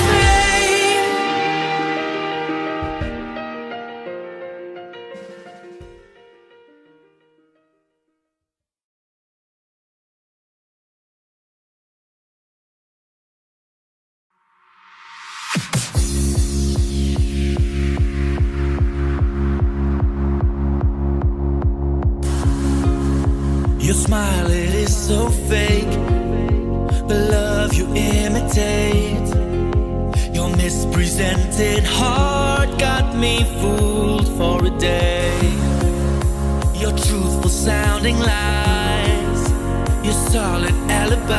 smile, it is so fake. The love you imitate, your mispresented heart got me fooled for a day. Your truthful sounding lies, your solid alibis,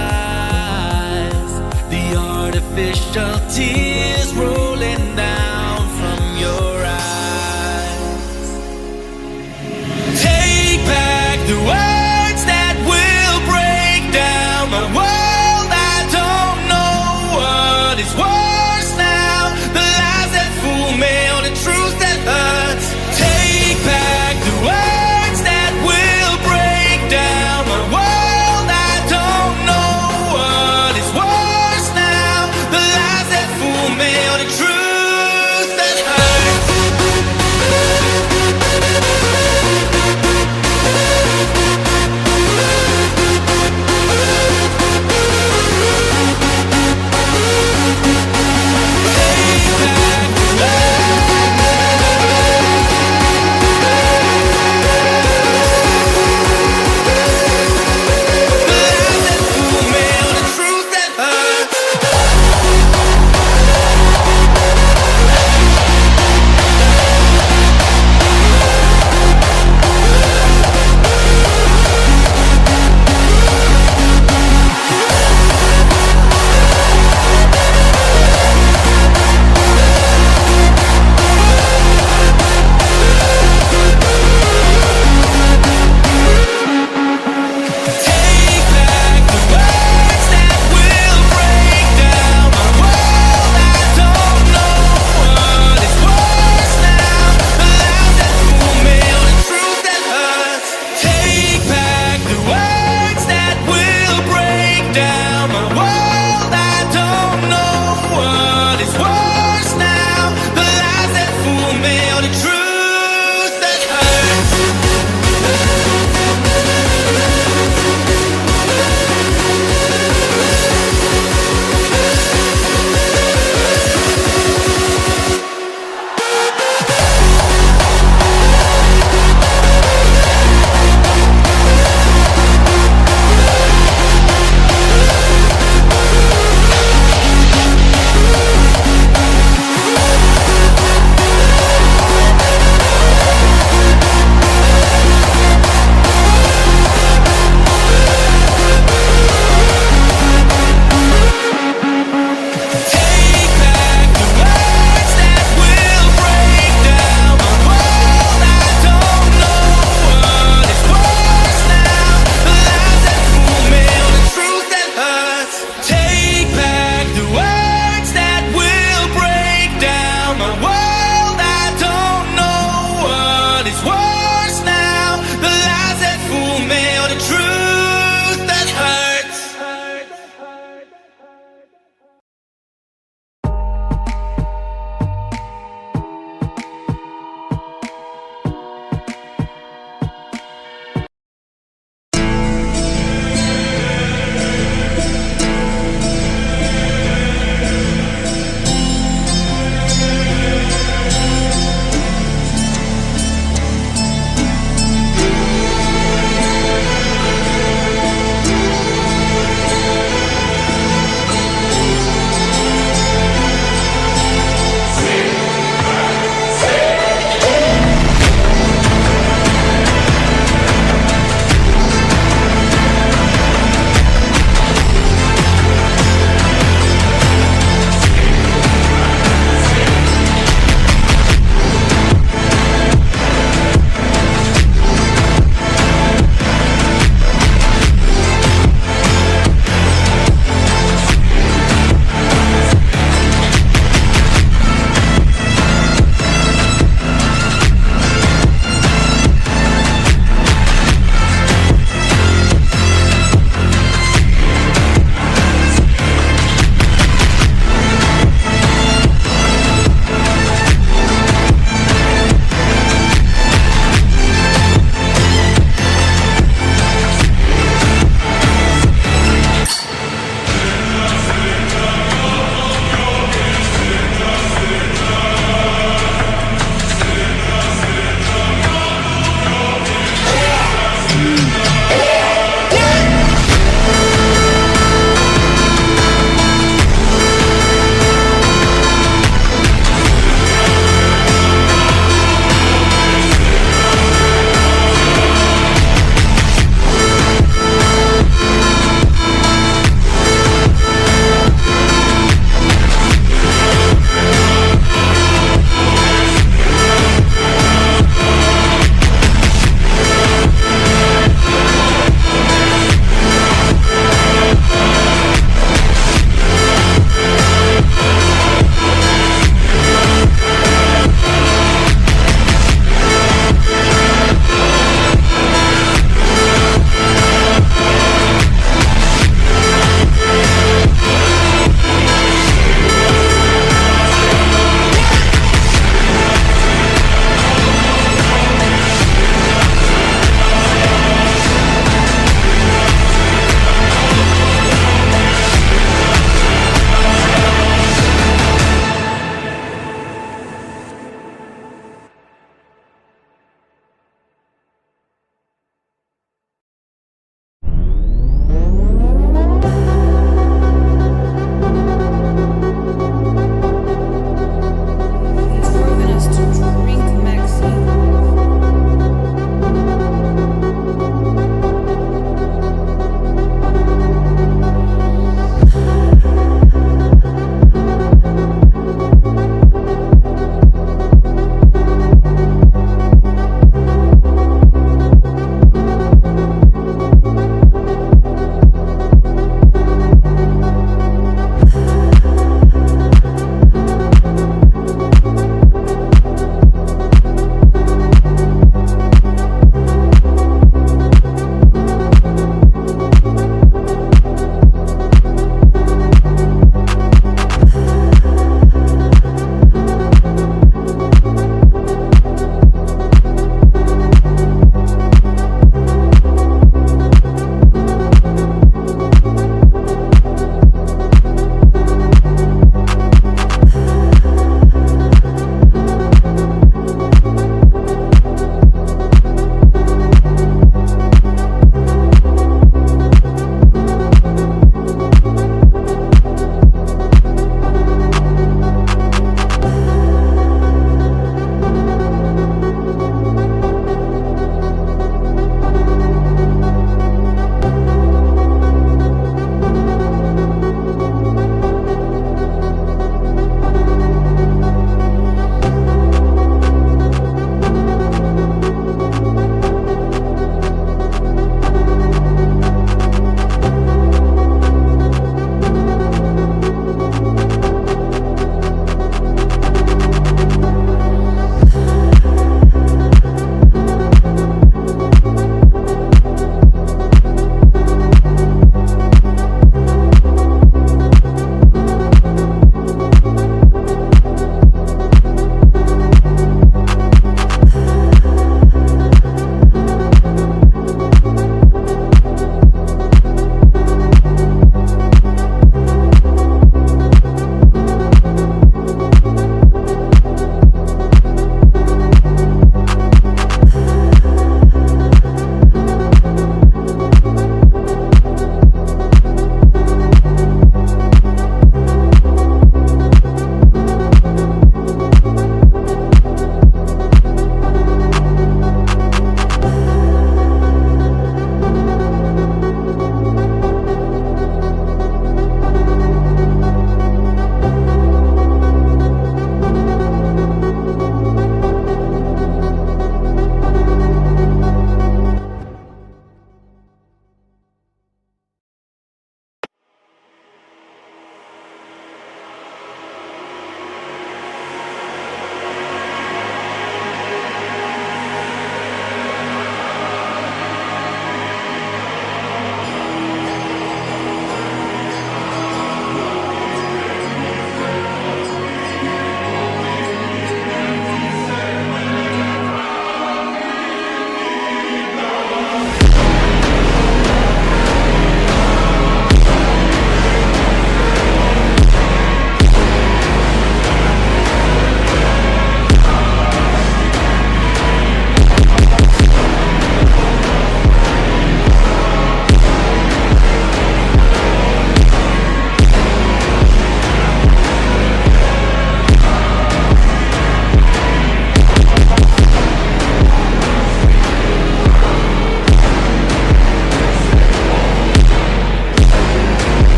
the artificial tears rolling down from your eyes. Take back the words that will break down my world. I don't know what is worse now, the lies that fool me or the truth that hurts. Take back the words that will break down my world. I don't know what is worse now, the lies that fool me or the truth.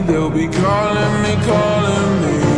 they'll be calling me, calling me.